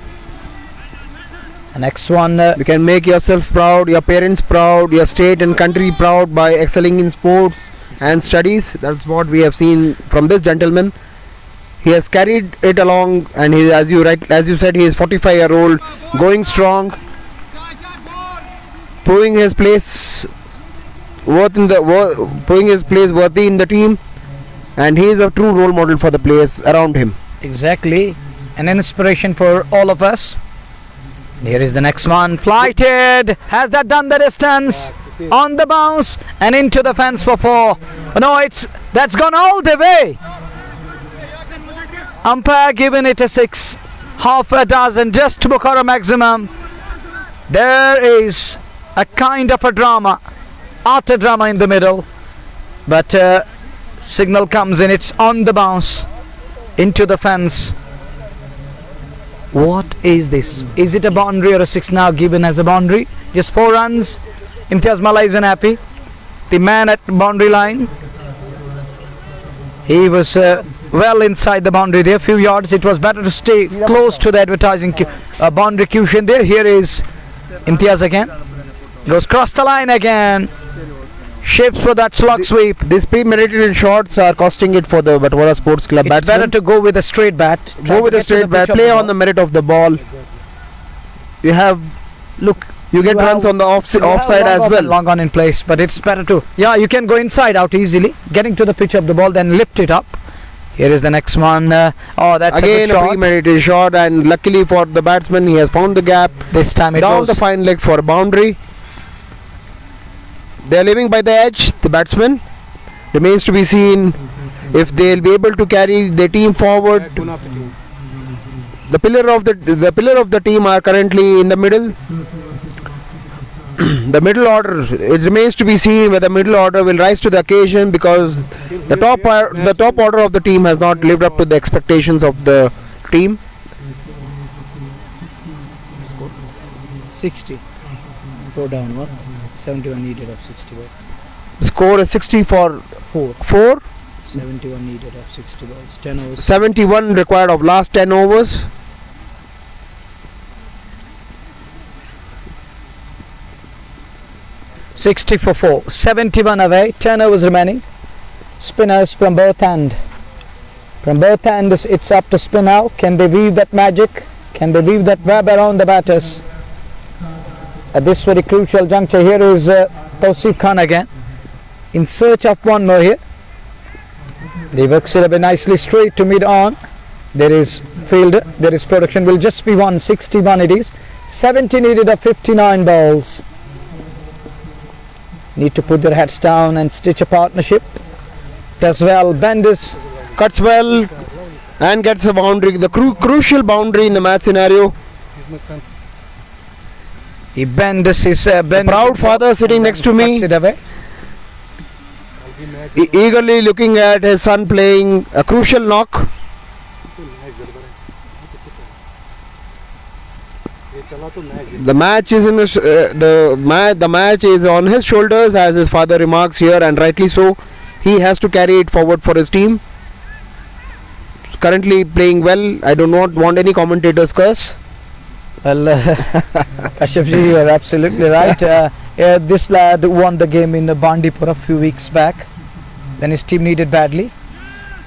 The next one, You can make yourself proud, your parents proud, your state and country proud by excelling in sports and studies. That's what we have seen from this gentleman. He has carried it along, and he, as you said, he is 45-year-old, going strong, proving his place worthy in the team, and he is a true role model for the players around him. exactly, an inspiration for all of us. Here is the next one, flighted. Has that done the distance? On the bounce and into the fence for 4. No, that's gone all the way. Umpire giving it a 6, half a dozen, just to Bukhara maximum. There is a kind of a drama, utter drama in the middle, but signal comes in. It's on the bounce into the fence. What is this? Is it a boundary or a 6 now given as a boundary? Just 4 runs. Imtiaz Malai is unhappy. The man at boundary line, he was well inside the boundary there, few yards. It was better to stay close to the advertising boundary cushion there. Here is Imtiaz again. Goes cross the line again. Shapes for that slog sweep. These premeditated shots are costing it for the Batwara Sports Club It's batsmen. better to go with a straight bat. Try Go to with a get to straight bat, pitch of play the on the ball. merit of the ball. Look, You get You runs have- on the you offside have as long on- well. Long on in place, but it's better to. Yeah, you can go inside out easily, getting to the pitch of the ball, then lift it up. Here is the next one. Oh, that's Again a a good shot. premeditated shot, and luckily for the batsman, he has found the gap. This time it Down goes. the fine leg for a boundary. They are living by the edge. The batsman remains to be seen if they will be able to carry their team forward. The pillar of the team are currently in the middle. The middle order. It remains to be seen whether the middle order will rise to the occasion, because the top order of the team has not lived up to the expectations of the team. 60. Go down one. 71 needed of 60 balls. The score is 60 for 4. 4. 71 needed of 60 balls. 10 overs. 71 required of last 10 overs. $60 for 4. 71 away. 10 overs remaining. Spinners from both ends. From both ends, it's up to spin now. Can they weave that magic? Can they weave that web around the batters? At this very crucial juncture, here is Tausif Khan again, in search of one more here. They works it a bit nicely straight to mid on. There is field, there is production. Will just be 161 it is. 70 needed of 59 balls. Need to put their heads down and stitch a partnership. Does well. Bendis Cuts well and gets a boundary. The crucial boundary in the match scenario. he bends his Proud father sitting next to me, cuts it away. eagerly looking at his son playing a crucial knock. The match is in the match is on his shoulders, as his father remarks here, and rightly so. He has to carry it forward for his team. Currently playing well. I do not want any commentators curse. Well, Kashyap ji, you are absolutely right. This lad won the game in Bandipur a few weeks back. Then his team needed badly,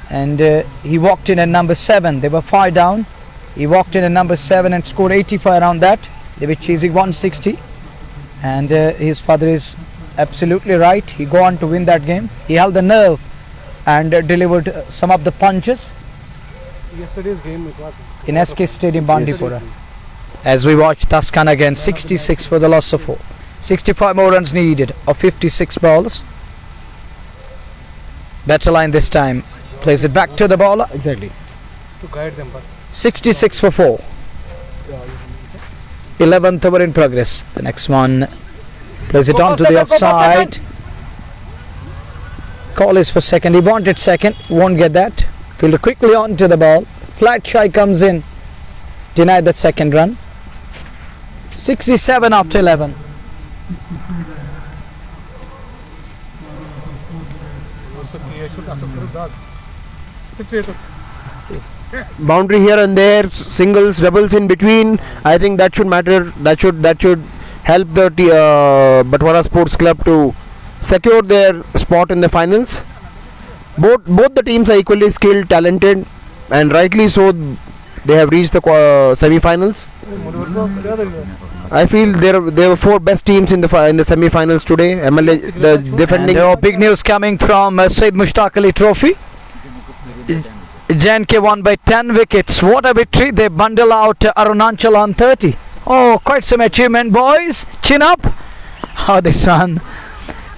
and he walked in at number 7. They were 5 down. He walked in at number 7 and scored 85 around that. They were chasing 160, and his father is absolutely right. He go on to win that game. He held the nerve and delivered some of the punches Yesterday's game it was in SK Stadium, Bandipura. As we watch Tascan again, 66 for the loss of 4. 65 more runs needed of 56 balls. Better line this time. Plays it back to the bowler. Exactly. to guide them. But 66 for 4. 11th over in progress. The next one plays it on to the offside. Call is for second. He wanted second. Won't get that. Fielder quickly on to the ball. Flat shy comes in. Denied that second run. 67 after 11. also clear shoot after through dog. 68. Boundary here and there, singles, doubles in between. I think that should matter. That should help the Batwara Sports Club to secure their spot in the finals. Both the teams are equally skilled, talented, and rightly so. They have reached the semi-finals. I feel there were 4 best teams in the semi-finals today. MLA, the defending. And big news coming from Said Mushtaq Ali Trophy. JNK won by 10 wickets. What a victory. They bundle out Arunachal on 30. Oh, quite some achievement, boys. Chin up. Oh, this one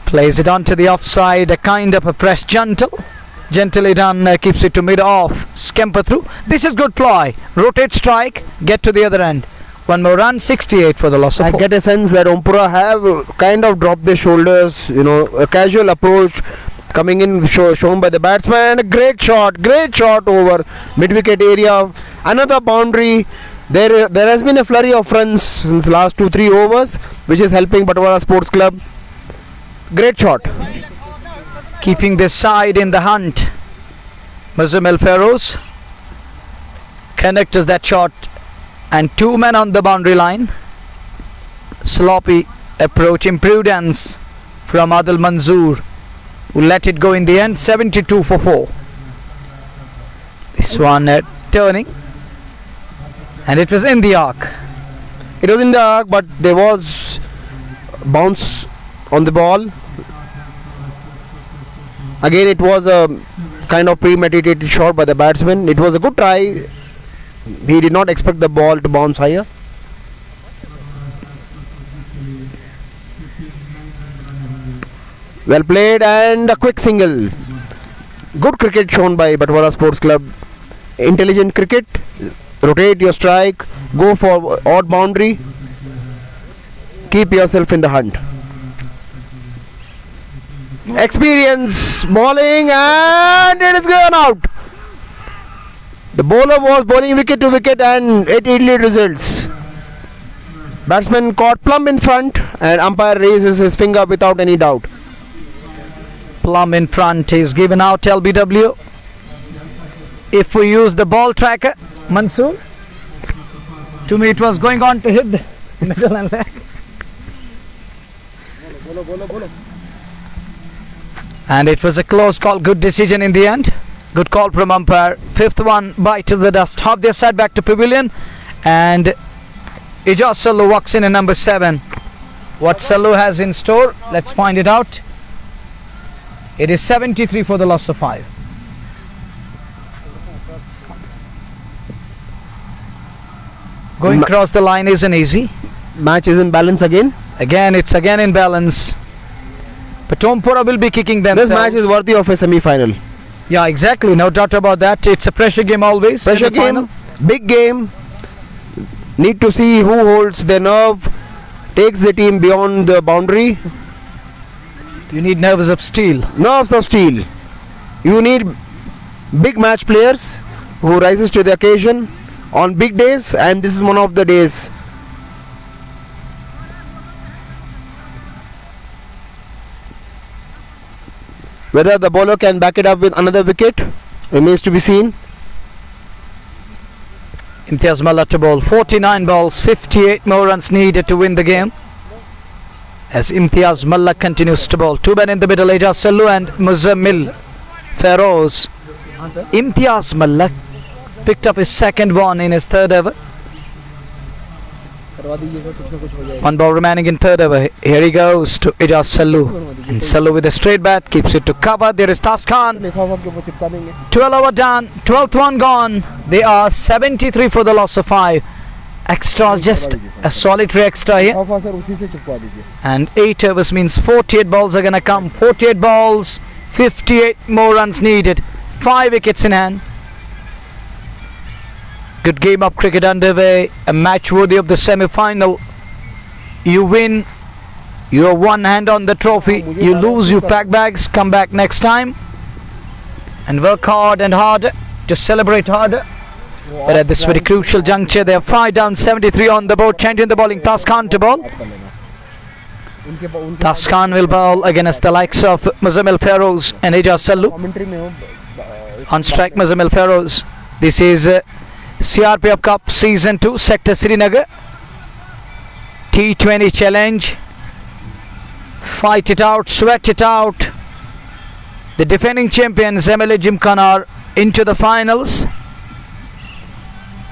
plays it onto the offside. A kind of a press gently done, keeps it to mid off. Scamper through. This is good ploy. Rotate strike. Get to the other end. One more run. 68 for the loss of I 4. get a sense that Ompura have kind of dropped their shoulders. A casual approach coming in shown by the batsman. A great shot over mid-wicket area. Another boundary. There has been a flurry of runs since last 2-3 overs, which is helping Batwara Sports Club. Great shot. Keeping this side in the hunt. Muzamil Feroz connects that shot, and 2 men on the boundary line. Sloppy approach, imprudence from Adil Manzoor, who let it go in the end. 72 for 4. This one turning, and it was in the arc. It was in the arc, but there was bounce on the ball. Again, it was a kind of premeditated shot by the batsman. It was a good try. He did not expect the ball to bounce higher. Well played, and a quick single. Good cricket shown by Batwara Sports Club. Intelligent cricket. Rotate your strike. Go for odd boundary. Keep yourself in the hunt. Experience bowling, and it is gone out. The bowler was bowling wicket to wicket, and it yielded results. Batsman caught plumb in front, and umpire raises his finger without any doubt. Plum in front is given out. LBW. If we use the ball tracker, Mansoor, to me it was going on to hit the middle and leg. And it was a close call. Good decision in the end. Good call from umpire. 5th one bites the dust. Half their side back to pavilion, and Ijaz Sallu walks in at number 7. What Sallu has in store, let's find it out. It is 73 for the loss of 5. Going across the line isn't easy. Match is in balance again. It's again in balance. But Ompura will be kicking themselves. This match is worthy of a semi-final. Yeah, exactly. No doubt about that. It's a pressure game always. Pressure game, big game. Need to see who holds their nerve, takes the team beyond the boundary. You need nerves of steel. Nerves of steel. You need big match players who rises to the occasion on big days, and this is one of the days. Whether the bowler can back it up with another wicket remains to be seen. Imtiaz Mallah to bowl. 49 balls, 58 more runs needed to win the game. As Imtiaz Mallah continues to bowl. Two men in the middle, Ejaz Sallu and Muzammil Feroz. Imtiaz Mallah picked up his second one in his third over. One ball remaining in third over. Here he goes to Ejaz Sallu. And Sallu with a straight bat keeps it to cover. There is Tas Khan. 12 over done. 12th one gone. They are 73 for the loss of 5. Extra, just a solitary extra here. And 8 overs means 48 balls are gonna come. 48 balls, 58 more runs needed. 5 wickets in hand. Good game of cricket underway. A match worthy of the semi-final. You win, you have one hand on the trophy. You lose, you pack bags, come back next time and work hard and harder to celebrate harder. But at this very crucial juncture, they are 5 down, 73 on the board. Chanting the bowling, Tas Khan to bowl. Tas Khan will bowl against the likes of Muzammil Feroz and Ejaz Sallu. On strike, Muzammil Feroz. This is CRPF Cup Season 2, Sector Srinagar. T20 challenge. Fight it out, sweat it out. The defending champions MLA Gymkhana are into the finals.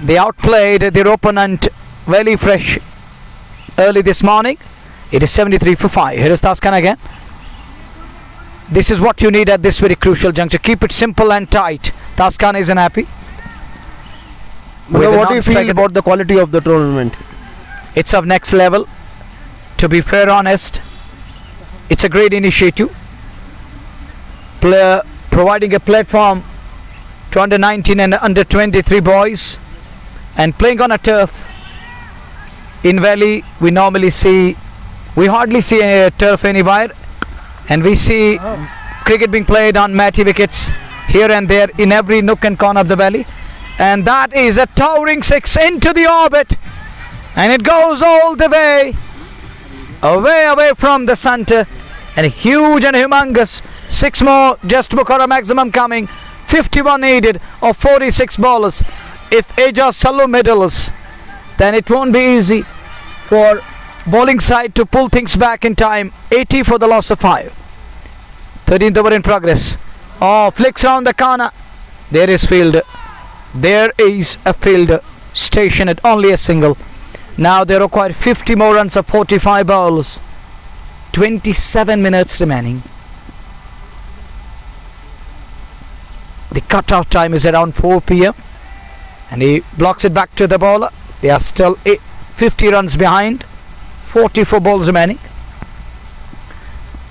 They outplayed their opponent very fresh early this morning. It is 73 for 5. Here is Tas Khan again. This is what you need at this very crucial juncture. Keep it simple and tight. Tas Khan isn't happy. What do you feel about the quality of the tournament? It's of next level. To be fair, honest, it's a great initiative. Providing a platform to under 19 and under 23 boys, and playing on a turf. In Valley, we hardly see a turf anywhere, and we see cricket being played on matty wickets here and there in every nook and corner of the Valley. And that is a towering 6 into the orbit, and it goes all the way away from the centre, and huge and humongous. 6 more, just Bukhara maximum coming. 51 needed of 46 bowlers. If Ejaz Sallu middles, then it won't be easy for bowling side to pull things back in time. 80 for the loss of 5. 13th over in progress. Oh, flicks round the corner. There is fielder. There is a fielder stationed at only a single. Now they require 50 more runs of 45 balls. 27 minutes remaining. The cut-off time is around 4 p.m. and he blocks it back to the bowler. They are still 50 runs behind. 44 balls remaining.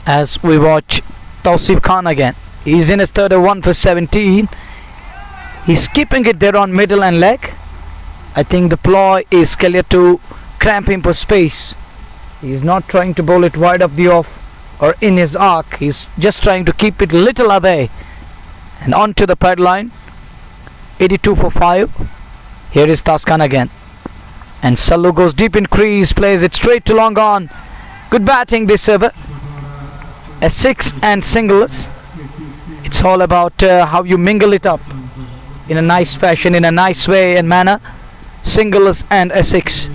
As we watch Tausif Khan again. He's in his third over, 1 for 17. He's keeping it there on middle and leg. I think the ploy is clear to cramp him for space. He's not trying to bowl it wide of the off or in his arc. He's just trying to keep it little away and onto the pad line. 82 for 5. Here is Tas Khan again. And Sallu goes deep in crease, plays it straight to long on. Good batting this over. A 6 and singleless. It's all about how you mingle it up in a nice fashion, in a nice way and manner. Singleless and a 6.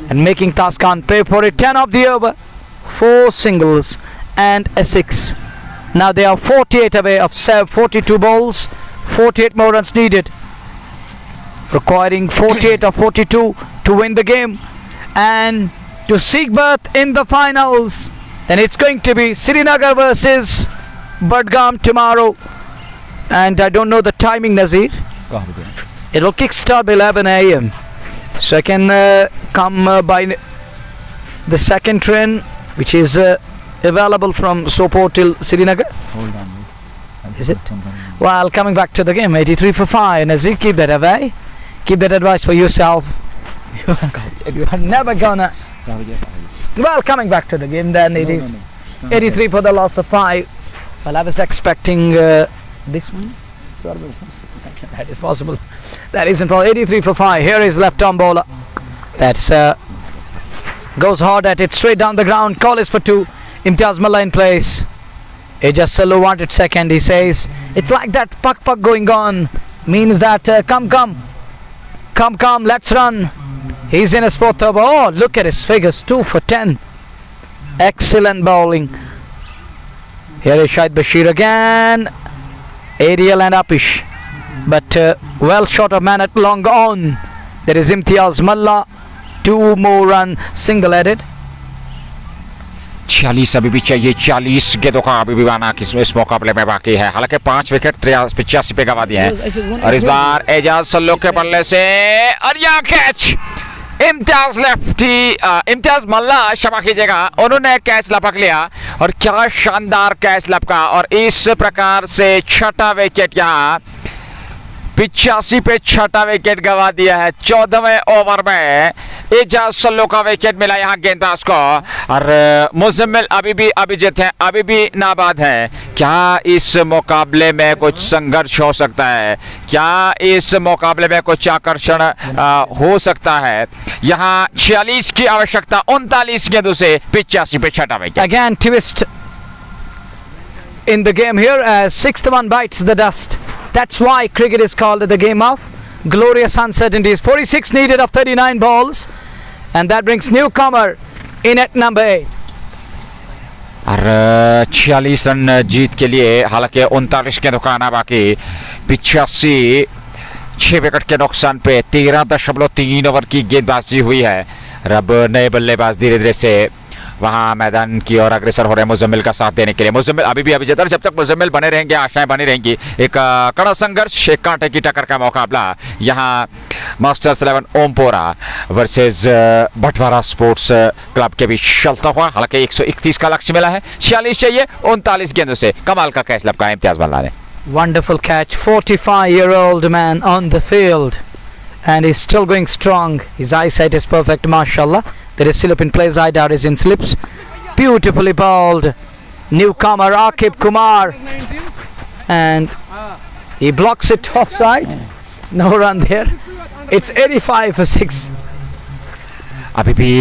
And making Tas Khan pay for it. 10 of the over. 4 singles and a 6. Now they are 48 away of 42 balls. 48 more runs needed. Requiring 48 or 42 to win the game and to seek berth in the finals. Then it's going to be Srinagar versus Budgam tomorrow. And I don't know the timing, Nazir. It will kickstart by 11 a.m. So I can come by the second train, which is available from Sopore till Srinagar. Hold on. Is it? Well, coming back to the game, 83 for 5. Nazir, keep that away. Keep that advice for yourself. You are never gonna. Well, coming back to the game, then it is 83 for the loss of 5. Well, I was expecting this one. That is possible. That isn't possible. 83 for 5. Here is left arm bowler. That's goes hard at it, straight down the ground. Call is for 2. Imtiaz Mallah in place. Ejaz Sallu wanted second. He says it's like that puck going on. Means that come. Come, let's run. He's in a spot of, oh, look at his figures, 2 for 10. Excellent bowling. Here is Shahid Bashir again. Aerial and upish. But well short of man at long on. There is Imtiaz Malla. 2 more run single-headed. 46 अभी भी चाहिए, 40 गेंदों का अभी भी बना इस मुकाबले में बाकी है। हालांकि 5 विकेट 85 पे गवा दिए हैं और इस बार एजाज सल्लू के बल्ले से और यह कैच इम्तियाज इम्तियाज मल्ला, क्षमा कीजिएगा, उन्होंने कैच लपक लिया और क्या शानदार कैच लपका और इस प्रकार से छठा विकेट यहाँ 85 पे छठा विकेट गवा दिया है। 14वें ओवर में एजाज सल्लू का विकेट मिला यहाँ गेंदबाज को और मुजम्मिल अभी भी अभिजीत हैं, अभी भी नाबाद हैं। क्या इस मुकाबले में कुछ संघर्ष हो सकता है? क्या इस मुकाबले में कुछ आकर्षण हो सकता है? यहाँ 46 की आवश्यकता 39 गेंदों से 85 पे छठा wicket. Again twist in the game here as 6th one bites the dust. That's why cricket is called the game of glorious uncertainties. 46 needed of 39 balls and that brings newcomer in at number 8. और 46 run जीत के लिए हालांकि 39 के नुकसान बाकी 85 6 wicket के नुकसान पे 13.3 ओवर की गेंदबाजी हुई है। अब नए बल्लेबाज धीरे धीरे से वहां मैदान की ओर अग्रसर हो रहे हैं मुजम्मिल का साथ देने के लिए। मुजम्मिल अभी भी अभिजीत, जब तक मुजम्मिल बने रहेंगे आशाएं बनी रहेंगी। एक कड़ा संघर्ष, एक कांटे की टक्कर का मुकाबला यहाँ मास्टर्स 11 ओमपोरा वर्सेस बटवारा स्पोर्ट्स क्लब के बीच चलता हुआ। हालांकि 131 का लक्ष्य मिला है, 46 चाहिए 39 गेंदों से। कमाल का कैच लपका इम्तियाज मल्ला ने। Wonderful catch, 45-year-old man on the field and he's still going strong. His eyesight is perfect, mashallah. There is slip in play, Zaidar is in slips. Beautifully bowled. Newcomer Akib Kumar. And he blocks it offside. No run there. It's 85 for 6. अभी भी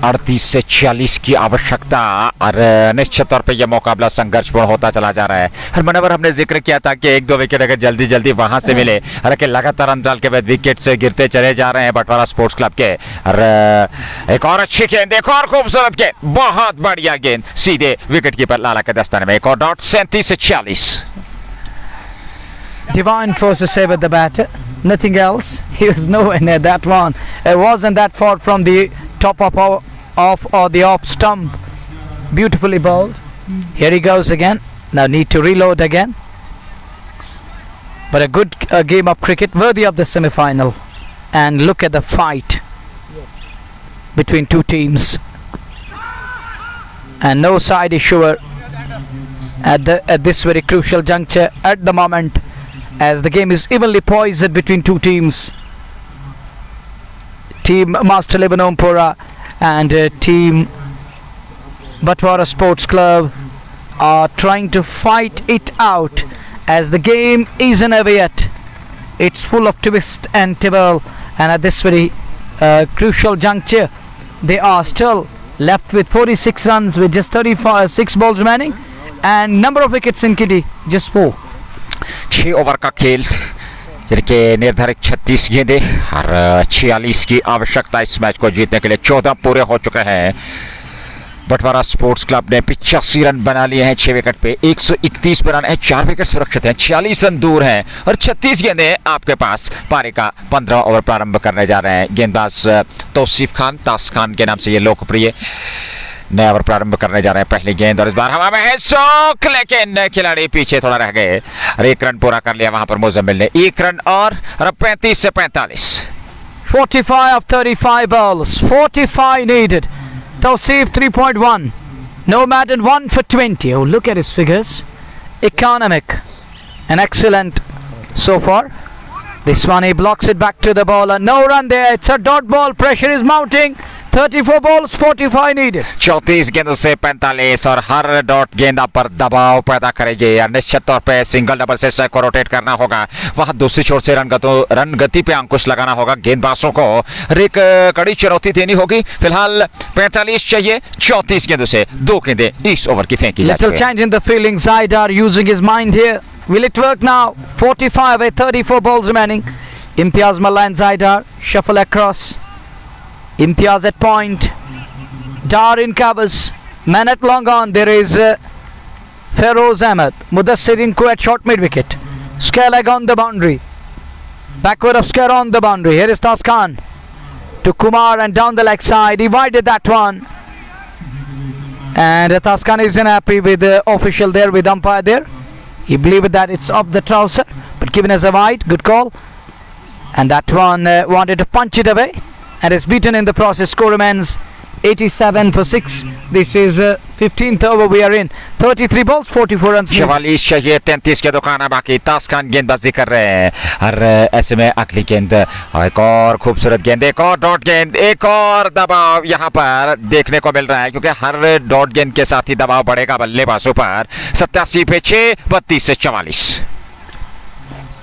38 से 40 की आवश्यकता और निश्चित तौर पे यह मुकाबला संघर्षपूर्ण होता चला जा रहा है। हर मनवर हमने जिक्र किया था कि 1-2 विकेट अगर जल्दी जल्दी वहां से मिले, हालांकि लगातार अंतराल के बाद विकेट से गिरते चले जा रहे हैं बटवारा स्पोर्ट्स क्लब के। और एक और अच्छी गेंद, एक और खूबसूरत गेंद, बहुत बढ़िया गेंद सीधे विकेट कीपर लाला के दस्ताने में। एक और डॉट 37 से 40। Divine force to save at the batter. Nothing else. He was nowhere near that one. It wasn't that far from the top of or the off stump. Beautifully bowled. Here he goes again. Now need to reload again. But a good game of cricket worthy of the semi-final. And look at the fight between two teams. And no side issuer at this very crucial juncture at the moment, as the game is evenly poised between two teams. Team Master 11 Ompora and Team Batwara Sports Club are trying to fight it out as the game isn't over yet. It's full of twist and tibble, and at this very crucial juncture they are still left with 46 runs with just 36 balls remaining and number of wickets in kitty just 4. 6 over का खेल जिनके निर्धारित 36 गेंदें और 46 की आवश्यकता इस match को जीतने के लिए। 14 पूरे हो चुके हैं। बटवारा स्पोर्ट्स क्लब ने 85 रन बना लिए हैं 6 विकेट पे, 131 पे रन है, 4 विकेट सुरक्षित हैं, 46 रन दूर हैं और 36 गेंदें आपके पास। पारी का 15 ओवर प्रारंभ करने जा रहे हैं। गेंदबाज तौसीफ खान, तास खान के नाम से ये लोकप्रिय, नया ओवर प्रारंभ करने जा रहे हैं। पहली गेंद और इस बार हवा में है स्ट्रोक, लेकिन खिलाड़ी पीछे थोड़ा रह गए और 1 रन पूरा कर लिया वहां पर मुजम्मिल ने। 1 रन और 35 से 45। 45 of 35 balls, 45 needed. Tawseef 3.1. No Madden 1 for 20. Oh, look at his figures. Economic and excellent so far. This one he blocks it back to the bowler. No run there. It's a dot ball. Pressure is mounting. 34 balls, 45 needed. 34 गेंदों से 45 और हर dot गेंदा पर दबाव पैदा करेगी या निश्चित तौर पे सिंगल डबल से स्ट्राइक को रोटेट करना होगा। वहां दूसरी छोर से रन गति पे अंकुश लगाना होगा गेंदबाजों को। एक कड़ी चुनौती देनी होगी। फिलहाल 45 चाहिए 34 गेंदों से 2 गेंदें इस ओवर की फेंकी जाती है। Little change in the feeling. Zaidar using his mind here. Will it work now? 45 with 34 balls remaining. Imtiaz Mallah and Zaidar shuffle across. Imtiaz at point. Dar in covers. Man at long on. There is Feroz Ahmed. Mudassir Inku at short mid wicket. Square leg on the boundary. Backward of square on the boundary. Here is Taskan. To Kumar and down the leg side. Divided that one. And Taskan isn't happy with the official there, with umpire there. He believed that it's up the trouser, but given as a wide. Good call. And that one wanted to punch it away and is beaten in the process. Score remains 87 for 6. This is 15th over we are in. 33 balls, 44 runs. 44 चाहिए, 33 के दुकान बाकी। तास्कान गेंदबाजी कर रहे हैं और ऐसे में अगली गेंद एक और खूबसूरत गेंद, एक और डॉट गेंद, एक और दबाव यहाँ पर देखने को मिल रहा है, क्योंकि हर डॉट गेंद के साथ ही दबाव बढ़ेगा बल्लेबाजों पर। 87 पे 6, 32 से 44।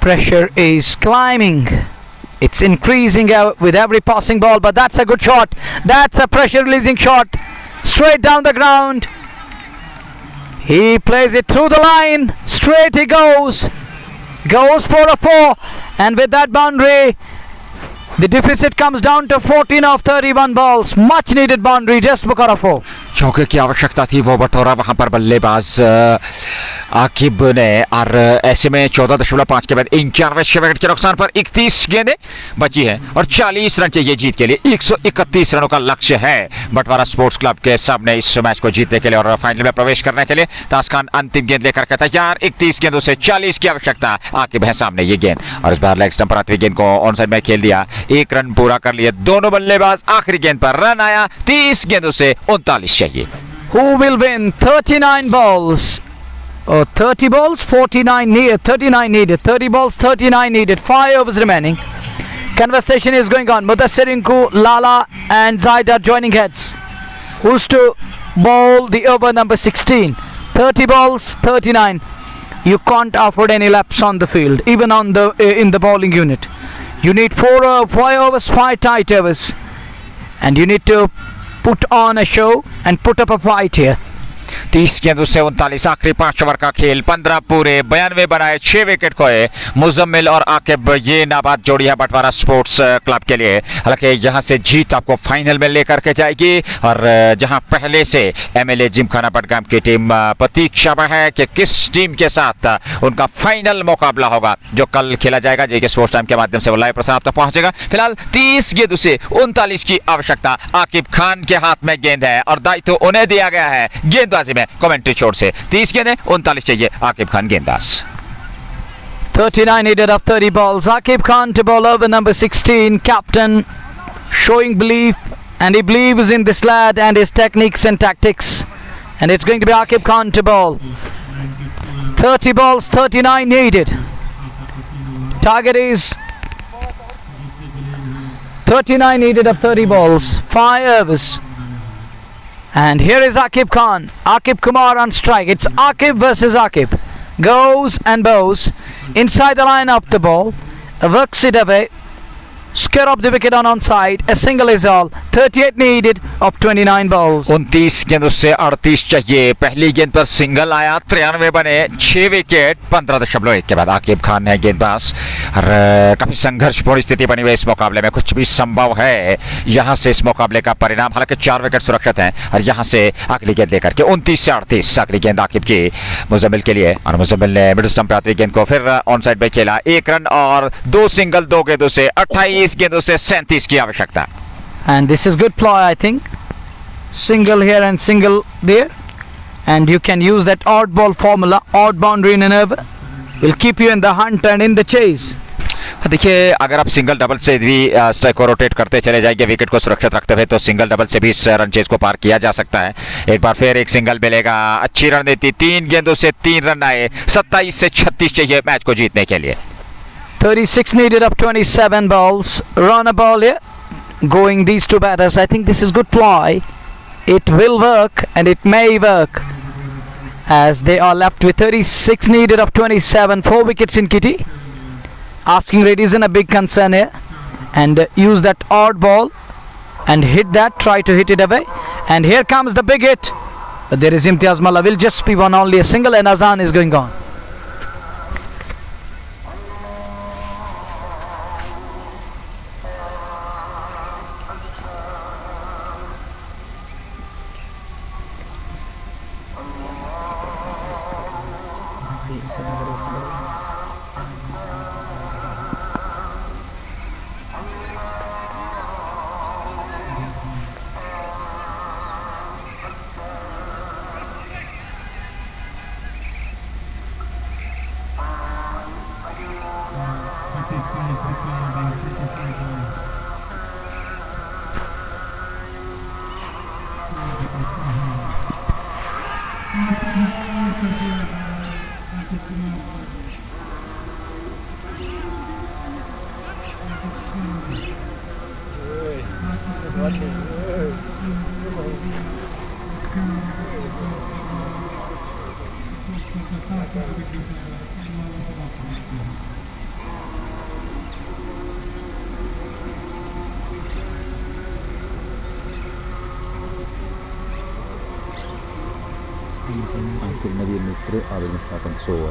Pressure is climbing. It's increasing with every passing ball, but that's a good shot. That's a pressure releasing shot. Straight down the ground. He plays it through the line. Straight he goes. Goes for a 4. And with that boundary, the deficit comes down to 14 of 31 balls. Much needed boundary just because of 4. चौके की आवश्यकता थी, वो बटोरा वहां पर बल्लेबाज आकिब ने, और ऐसे में 14.5 के बाद 91 विकेट के नुकसान पर 31 गेंदें बची हैं और 40 रन चाहिए जीत के लिए। 131 रनों का लक्ष्य है बटवारा स्पोर्ट्स क्लब के सामने इस मैच को जीतने के लिए और फाइनल में प्रवेश करने के लिए। तास्कान अंतिम गेंद लेकर के तैयार। 31 गेंदों से 40 की आवश्यकता। आकिब है सामने ये गेंद और इस बार लेग स्टंप पर आती हुई गेंद को ऑन साइड में खेल दिया। 1 रन पूरा कर लिए दोनों बल्लेबाज। आखिरी गेंद पर रन आया। 30 गेंदों से 39 चाहिए। Who will win? 39 balls. 30 balls, 49 needed, 39 needed, 30 balls, 39 needed, 5 overs remaining. Conversation is going on. Mudassir Inku, Lala and Zaid are joining heads. Who's to bowl the over number 16? 30 balls, 39. You can't afford any laps on the field, even on the in the bowling unit. You need 5 overs, 5 tight overs. And you need to put on a show and put up a fight here. 30 गेंदों से 39। आखिरी 5 over का खेल। 15 पूरे, 92 बनाए, 6 wicket खोए। मुजम्मिल और आकिब ये नाबाद जोड़ी है बटवारा स्पोर्ट्स क्लब के लिए। हालांकि यहां से जीत आपको फाइनल में लेकर के जाएगी और जहां पहले से एमएलए जिमखाना बडगाम की टीम प्रतीक्षा में है कि किस टीम के साथ उनका फाइनल मुकाबला होगा, जो कल खेला जाएगा। जेके स्पोर्ट्स टाइम के माध्यम से वो लाइव प्रसारण तक पहुंचेगा। फिलहाल 30 गेंदों से 39 की आवश्यकता। आकिब खान के हाथ में गेंद है और दायित्व उन्हें दिया गया है गेंदबाजी में कमेंट्री छोड़ से। 30 गेंदें, 39 चाहिए। आकिब खान गेंदबाज। 39 needed of 30 balls. Akib Khan to bowl over number 16. Captain showing belief, and he believes in this lad and his techniques and tactics. And it's going to be Akib Khan to bowl. 30 balls, 39 needed. Target is 39 needed of 30 balls. 5 overs. And here is Akib Khan. Akib Kumar on strike. It's Akib versus Akib. Goes and bows. Inside the line up the ball. Works it away. Scare up the wicket on onside. A single is all. 38 needed of 29 balls. 29 गेंदों से 38 चाहिए। पहली गेंद पर single आया, 93 बने, 6 wicket. 15.1 के बाद आकिब खान है गेंदबाज और काफी संघर्षपूर्ण स्थिति बनी हुई इस मुकाबले में। कुछ भी संभव है यहां से इस मुकाबले का परिणाम। हालांकि 4 विकेट सुरक्षित हैं और यहां से अगली गेंद लेकर के 29 से 38 अगली गेंद आकिब की मुजम्मिल के लिए और मुजम्मिल ने मिडिल स्टंप पे आती गेंद को फिर ऑन साइड पे खेला। 1 रन और 2 सिंगल 2 गेंदों से 28 गेंदों से 37 की आवश्यकता। And this is good ploy, I think. Single here and single there. And you can use that odd ball formula. Odd boundary in an over will keep you in the hunt and in the chase. देखिए, अगर आप single double से भी strike को rotate करते चले जाएंगे wicket को सुरक्षित रखते हुए, तो सिंगल डबल से भी इस रन चेज को पार किया जा सकता है। एक बार फिर एक सिंगल मिलेगा। अच्छी रणनीति। 3 गेंदों से 3 रन आए। 27 से 36 चाहिए मैच को जीतने के लिए। 36 needed of 27 balls. Run a ball here. Going these two batters. I think this is good ploy. It will work and it may work, as they are left with 36 needed of 27. 4 wickets in kitty. Asking rate isn't a big concern here. And use that odd ball and hit that. Try to hit it away. And here comes the big hit. But there is Imtiaz Mallah. Will just be one only a single, and Azan is going on. Angkul Nabi Mitra ada misalkan soal.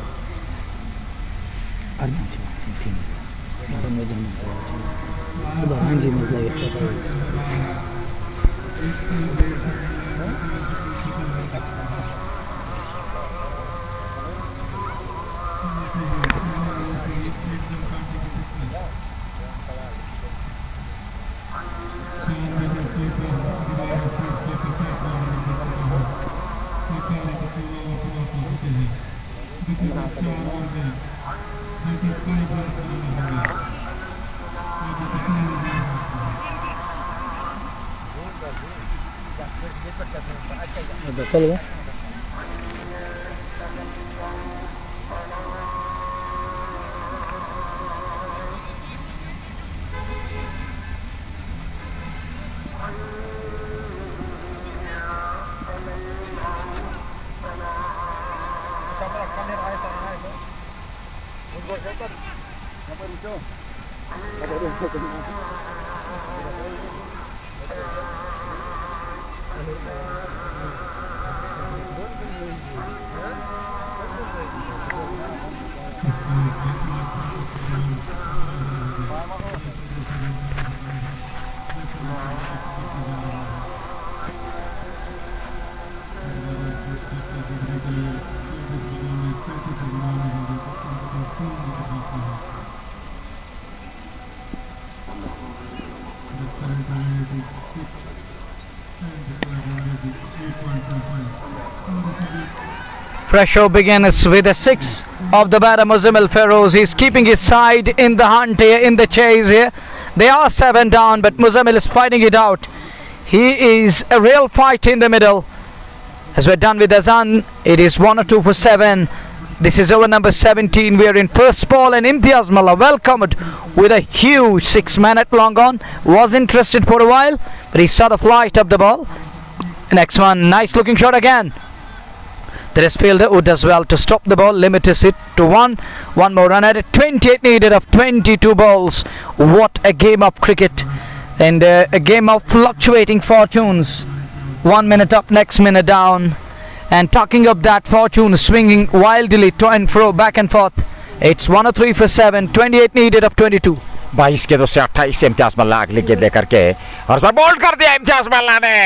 चलो Pressure begins with a 6 of the batter Muzammil Feroz. He's keeping his side in the hunt here, in the chase here. They are 7 down, but Muzammil is fighting it out. He is a real fight in the middle. As we're done with Azan, it is 1 or 2 for 7. This is over number 17. We are in first ball, and Imtiaz Mallah welcomed with a huge 6-man at long on. Was interested for a while, but he saw the flight of the ball. Next one, nice looking shot again. The wrist fielder who does well to stop the ball, limits it to 1. One more run at it. 28 needed of 22 balls. What a game of cricket, and a game of fluctuating fortunes. 1 minute up, next minute down. And talking of that fortune swinging wildly to and fro, back and forth. It's 1 or 3 for 7. 28 needed of 22. 22 गेंदों से 28 इम्तियाज मल्ला अगली गेंद लेकर के और इस बार bold कर दिया इम्तियाज मल्ला ने.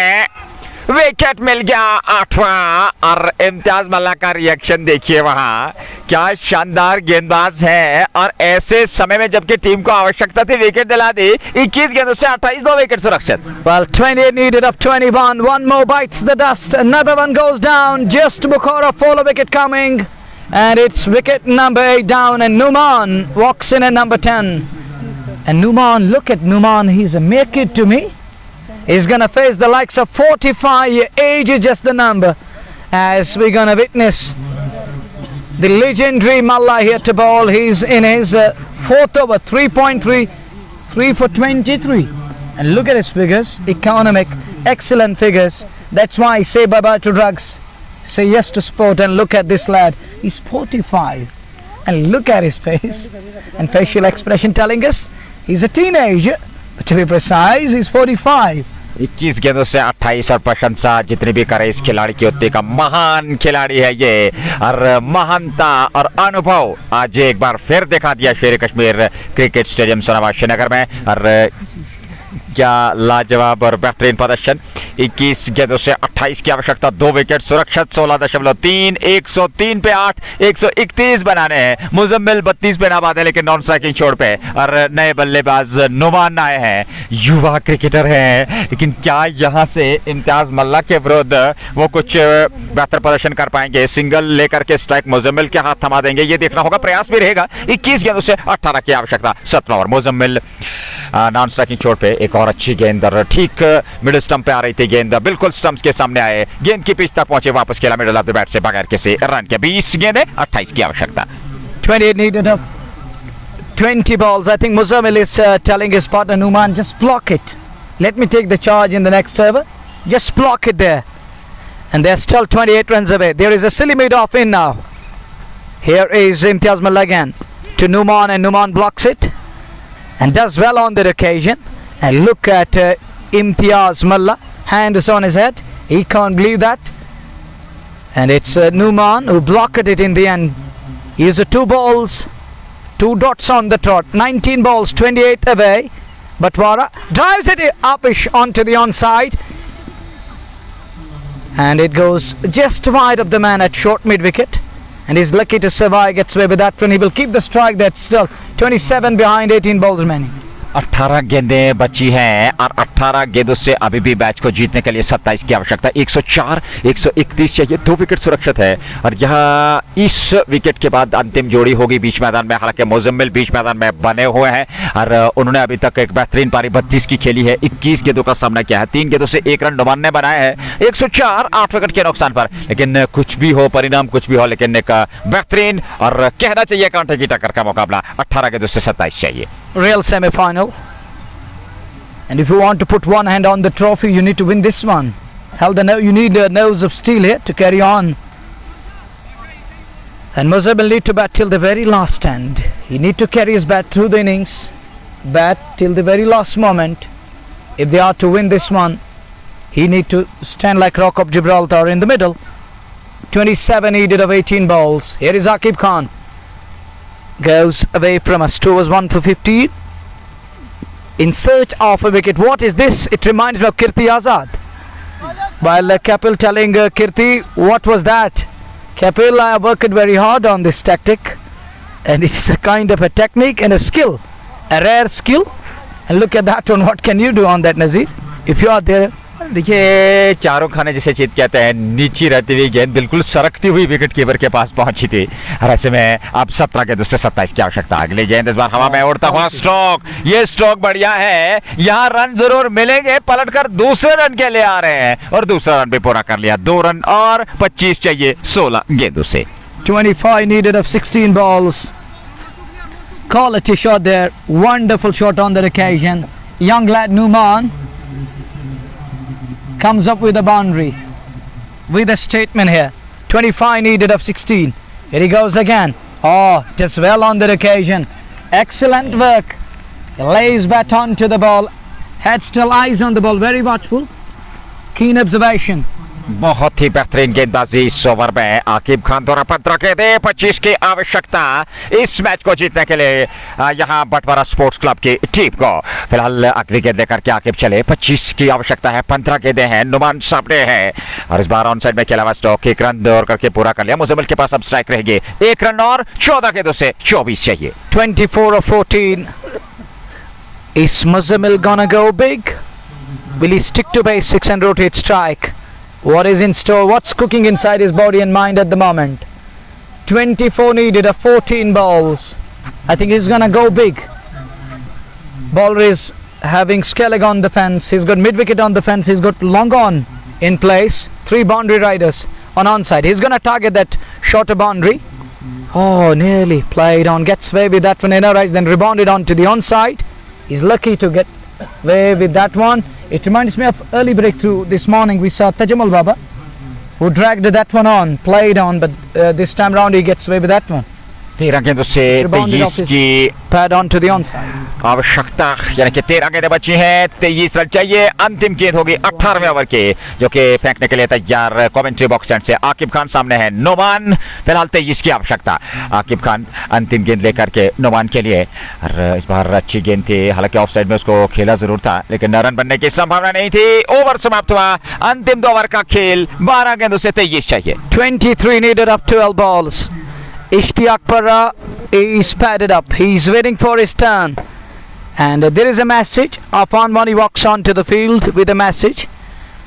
विकेट मिल गया 8वां और इम्तियाज मल्ला का रिएक्शन देखिए वहां. क्या शानदार गेंदबाज है और ऐसे समय में जबकि टीम को आवश्यकता थी विकेट दिला दी. 21 गेंदों से 28, 2 विकेट सुरक्षित. Well, 28 needed of 21. One more bites the dust. Another one goes down. Just Bukhara, follow wicket coming. And it's wicket number 8 down, and Numan walks in at number 10. And Numan, look at Numan. He's a make it to me. He's gonna face the likes of 45. Age is just the number, as we're gonna witness the legendary Malla here to bowl. He's in his 4th over, 3.3, 3 for 23. And look at his figures, economic, excellent figures. That's why I say bye-bye to drugs, say yes to sport. And look at this lad, he's 45. And look at his face and facial expression telling us he's a teenager. But to be precise, he's 45. 21 गेंदों से 28 और प्रशंसा जितनी भी करे इस खिलाड़ी की उतनी का महान खिलाड़ी है ये. और महानता और अनुभव आज एक बार फिर दिखा दिया शेर कश्मीर क्रिकेट स्टेडियम सोनाबाद श्रीनगर में. और क्या लाजवाब और बेहतरीन प्रदर्शन. 21 गेंदों से 28 की आवश्यकता, 2 विकेट सुरक्षित, 16.3, 103 पे 8, 131 बनाने हैं। मुजम्मिल 32 पे नाबाद है लेकिन नॉन स्ट्राइकिंग छोड़ पे, और नए बल्लेबाज नुमान आए हैं, युवा क्रिकेटर हैं, लेकिन क्या यहां से इम्तियाज मल्ला के विरुद्ध वो कुछ बेहतर प्रदर्शन कर पाएंगे? सिंगल लेकर के स्ट्राइक मुजम्मिल के हाथ थमा देंगे, ये देखना होगा। प्रयास भी रहेगा। 21 गेंदों से 18 की आवश्यकता, 17वां ओवर। मुजम्मिल नॉन स्ट्राइकिंग छोड़ पे एक और अच्छी गेंद, ठीक मिडिल स्टंप पे आ रही थी गेंद, बिल्कुल स्टंप्स के सामने आए, गेंद की पिच तक पहुंचे, वापस खेला मिडिल ऑफ द बैट से बगैर किसी रन के। 20 गेंदें, 28 की आवश्यकता। 28 needed of 20 balls. I think Muzammil is telling his partner Numan, just block it. Let me take the charge in the next over. Just block it there. And they're still 28 runs away. There is a silly mid-off in now. Here is Imtiaz Malla again to Numan, and Numan blocks it and does well on that occasion. And look at Imtiaz Malla, hand is on his head. He can't believe that. And it's Numan who blocked it in the end. He is 2 balls, 2 dots on the trot. 19 balls, 28 away. Batwara drives it upish onto the onside. And it goes just wide of the man at short mid-wicket. And he's lucky to survive, gets away with that one. He will keep the strike. That's still 27 behind, 18 balls remaining. 18 गेंदें बची हैं और 18 गेंदों से अभी भी match को जीतने के लिए 27 की आवश्यकता। 104, 131 चाहिए, 2 विकेट सुरक्षित है। और यहाँ इस विकेट के बाद अंतिम जोड़ी होगी बीच मैदान में। हालांकि मुजम्मिल बीच मैदान में बने हुए हैं और उन्होंने अभी तक एक बेहतरीन पारी 32 की खेली है, 21 गेंदों का सामना किया है, 3 गेंदों से 1 रन नुमान ने बनाए हैं। 104, 8 विकेट के नुकसान पर। लेकिन कुछ भी हो, परिणाम कुछ भी हो, लेकिन एक बेहतरीन और कहना चाहिए कांटे की टक्कर का मुकाबला। 18 गेंदों से 27 चाहिए। Real semi-final. And if you want to put one hand on the trophy, you need to win this one. You need a nose of steel here to carry on. And Muzammil need to bat till the very last stand. He need to carry his bat through the innings, bat till the very last moment. If they are to win this one, he need to stand like Rock of Gibraltar in the middle. 27 needed of 18 balls. Here is Aqib Khan. Goes away from us. 2 was 1 for 15. In search of a wicket. What is this? It reminds me of Kirti Azad. While Kapil telling Kirti, what was that? Kapil, I worked very hard on this tactic. And it's a kind of a technique and a skill. A rare skill. And look at that one. What can you do on that, Nazir? If you are there. देखिए, चारों खाने जिसे चीत कहते हैं, नीचे रहती हुई गेंद बिल्कुल सरकती हुई विकेट कीपर के पास पहुंची थी। और ऐसे में अब 17 गेंदों से 27 की आवश्यकता। अगली गेंद इस बार हवा में उड़ता हुआ स्ट्रोक, ये स्ट्रोक बढ़िया है, यहाँ रन जरूर मिलेंगे। पलटकर दूसरे रन के लिए आ रहे हैं और दूसरा रन भी पूरा कर लिया। 2 रन और 25 चाहिए 16 गेंदों से। 25 needed of 16 balls. Quality shot there. Wonderful shot on that occasion. Young lad Numan comes up with a boundary, with a statement here. 25 needed of 16. Here he goes again. Oh, just well on that occasion. Excellent work. He lays bat onto the ball. Had still eyes on the ball. Very watchful. Keen observation. बहुत ही बेहतरीन गेंदबाजी इस over में। आकिब खान द्वारा 15 गेंदें, 25 की आवश्यकता इस मैच को जीतने के लिए यहाँ बटवारा स्पोर्ट्स क्लब की टीम को। फिलहाल अगली गेंद लेकर के आकिब चले। 25 की आवश्यकता है, 15 गेंदें हैं, नुमान सामने है और इस बार ऑन साइड में खेला हुआ स्टॉक 1 रन दौड़ करके पूरा कर लिया। मुजम्मिल के पास अब स्ट्राइक रहेगी 1 रन और 14 गेंदों से 24 चाहिए। 24 of 14. Is Muzammil gonna go big? Will he stick to basics and rotate strike? What is in store? What's cooking inside his body and mind at the moment? 24 needed of 14 balls. I think he's gonna go big. Bowler is having Skellig on the fence. He's got mid-wicket on the fence. He's got long on in place. 3 boundary riders on onside. He's gonna target that shorter boundary. Oh, nearly played on. Gets away with that one in a right, then rebounded onto the onside. He's lucky to get away with that one. It reminds me of early breakthrough this morning. We saw Tajamal Baba, who dragged that one on, played on, but this time round he gets away with that one. 13 गेंदों से Rebounded off 23 his की pad onto the onside. आवश्यकता, यानी कि 13 गेंदें बची हैं, 23 run चाहिए। अंतिम गेंद होगी 18वें ओवर की, जो कि फेंकने के लिए तैयार कमेंट्री बॉक्स एंड से आकिब खान सामने है। नोमान, फिलहाल 23 की आवश्यकता। आकिब खान अंतिम गेंद लेकर के नोमान के लिए, और इस बार अच्छी गेंद थी, हालांकि ऑफ साइड में उसको खेला जरूर था, लेकिन रन बनने की संभावना नहीं थी। ओवर समाप्त हुआ, अंतिम 2 ओवर का खेल, 12 गेंदों से 23 चाहिए। 23 needed up 12 balls. Ishtiaq Parra is padded up. He's waiting for his turn. And there is a message. Upon one he walks onto the field with a message.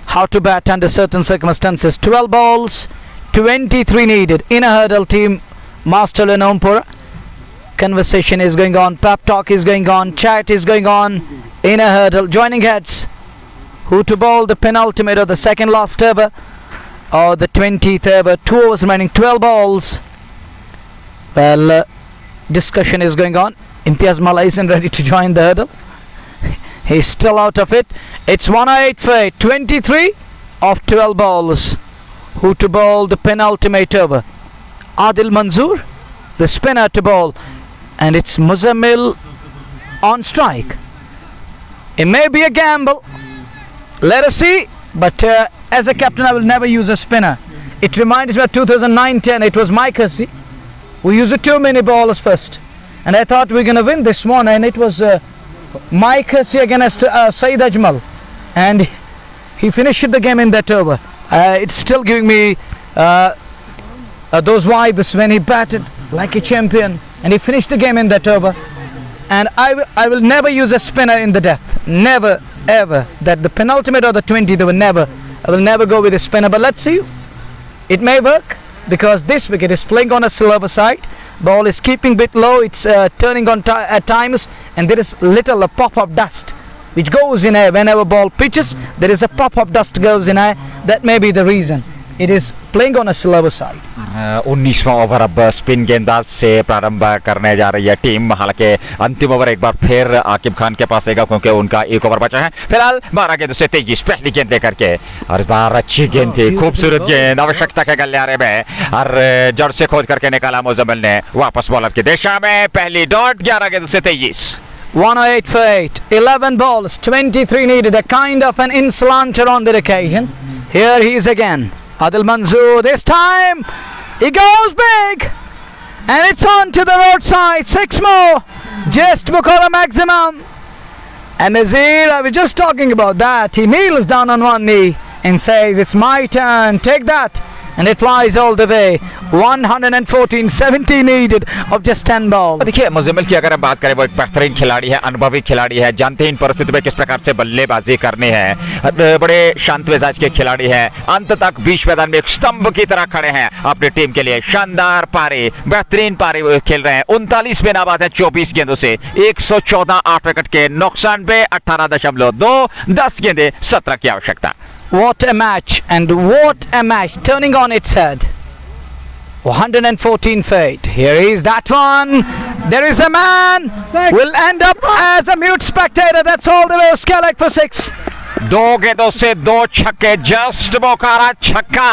How to bat under certain circumstances. 12 balls, 23 needed. In a hurdle team, Master Lenompura. Conversation is going on. Pep talk is going on. Chat is going on. In a hurdle. Joining heads. Who to bowl the penultimate or the second last over? Or the 20th over. 2 overs remaining. 12 balls. Well, discussion is going on. Imtiaz Mala isn't ready to join the hurdle. He's still out of it. It's 108 for 8. 23 of 12 balls. Who to bowl the penultimate over? Adil Manzoor, the spinner to bowl. And it's Muzammil on strike. It may be a gamble. Let us see. But as a captain, I will never use a spinner. It reminds me of 2009-10. It was Mike Hussey. We used too many bowlers first. And I thought we were going to win this one. And it was Mike Hussey against Saeed Ajmal. And he finished the game in that over. It's still giving me those vibes when he batted like a champion. And he finished the game in that over. And I will never use a spinner in the death. Never, ever. That the penultimate or the 20, they will never. I will never go with a spinner. But let's see. It may work. Because this wicket is playing on a silver side. Ball is keeping bit low. It's turning on at times. And there is little a pop of dust which goes in air. Whenever ball pitches, there is a pop of dust goes in air. That may be the reason. It is playing on a silver side. 19वां over अब spin गेंदबाज से प्रारंभ करने जा रही है team. हालांकि अंतिम ओवर एक बार फिर आकिब खान के पास रहेगा, क्योंकि उनका 1 ओवर बचा है। फिलहाल 12 गेंदों से 23, पहली गेंद लेकर के, और इस बार अच्छी गेंद थी, खूबसूरत गेंद, आवश्यकता के गलियारे में, और जड़ से खोद करके निकाला मुजम्मिल ने वापस बॉलर की दिशा में। पहली डॉट, 11 गेंदों से 23। 108 for 8. 11 balls, 23 needed. A kind of an in-slanter on the occasion. Here he is again. Adil Manzoor, this time he goes big, and it's on to the roadside. 6 more, just Bukhara maximum. And Nazir, I was just talking about that. He kneels down on one knee and says, "It's my turn. Take that." And it flies all the way. 114, 70 needed of just 10 balls. देखिए, मुजम्मिल की अगर हम बात करें, वो एक बेहतरीन खिलाड़ी है, अनुभवी खिलाड़ी है, जानते हैं इन परिस्थितियों में किस प्रकार से बल्लेबाजी करनी है। बड़े शांत मिजाज के खिलाड़ी हैं, अंत तक बीच मैदान में एक स्तंभ की तरह खड़े हैं अपनी टीम के लिए। शानदार पारी, बेहतरीन पारी खेल रहे हैं। 39 पे नाबाद है 24 गेंदों से, 114 8 विकेट के नुकसान पे 18.2, 10 गेंदें 17 की आवश्यकता। What a match, and what a match, turning on its head. 114 for 8. Here is that one. There is a man. Will end up as a mute spectator. That's all the way of Skelek for 6. 2 गेंदों से 2 छक्के, just Bokaro छक्का,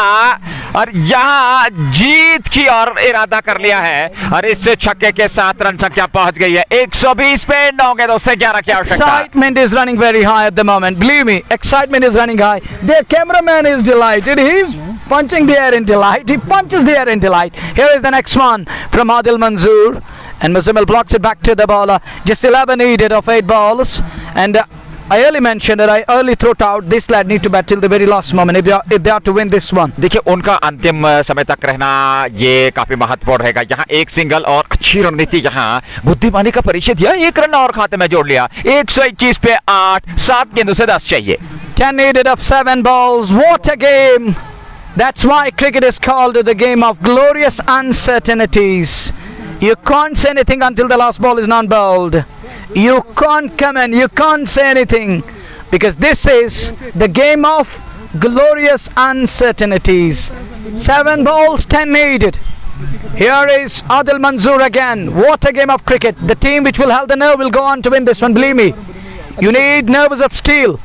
और यहाँ जीत की ओर इरादा कर लिया है, और इस छक्के के साथ रन संख्या पहुंच गई है 120 पे। 9 गेंदों से 11 की आवश्यकता। Excitement is running very high at the moment. Believe me, excitement is running high. Their cameraman is delighted. He's punching the air in delight. He punches the air in delight. Here is the next one from Adil Manzoor, and Muzammil blocks it back to the bowler. Just 11 needed of 8 balls, and I early mentioned that I early threw out this lad need to bat till the very last moment if they are to win this one. देखिए, उनका अंतिम समय तक रहना ये काफी महत्वपूर्ण रहेगा। यहाँ एक सिंगल और अच्छी रणनीति, यहाँ बुद्धिमानी का परिचय दिया, 1 रन और खाते में जोड़ लिया। 121 पे 8, 7 गेंदों से 10 चाहिए। 10 needed of 7 balls. What a game! That's why cricket is called the game of glorious uncertainties. You can't say anything until the last ball is non-bowled. You can't come in, you can't say anything, because this is the game of glorious uncertainties. 7 balls, 10 needed. Here is Adil Manzoor again. What a game of cricket. The team which will hold the nerve will go on to win this one, believe me. You need nerves of steel.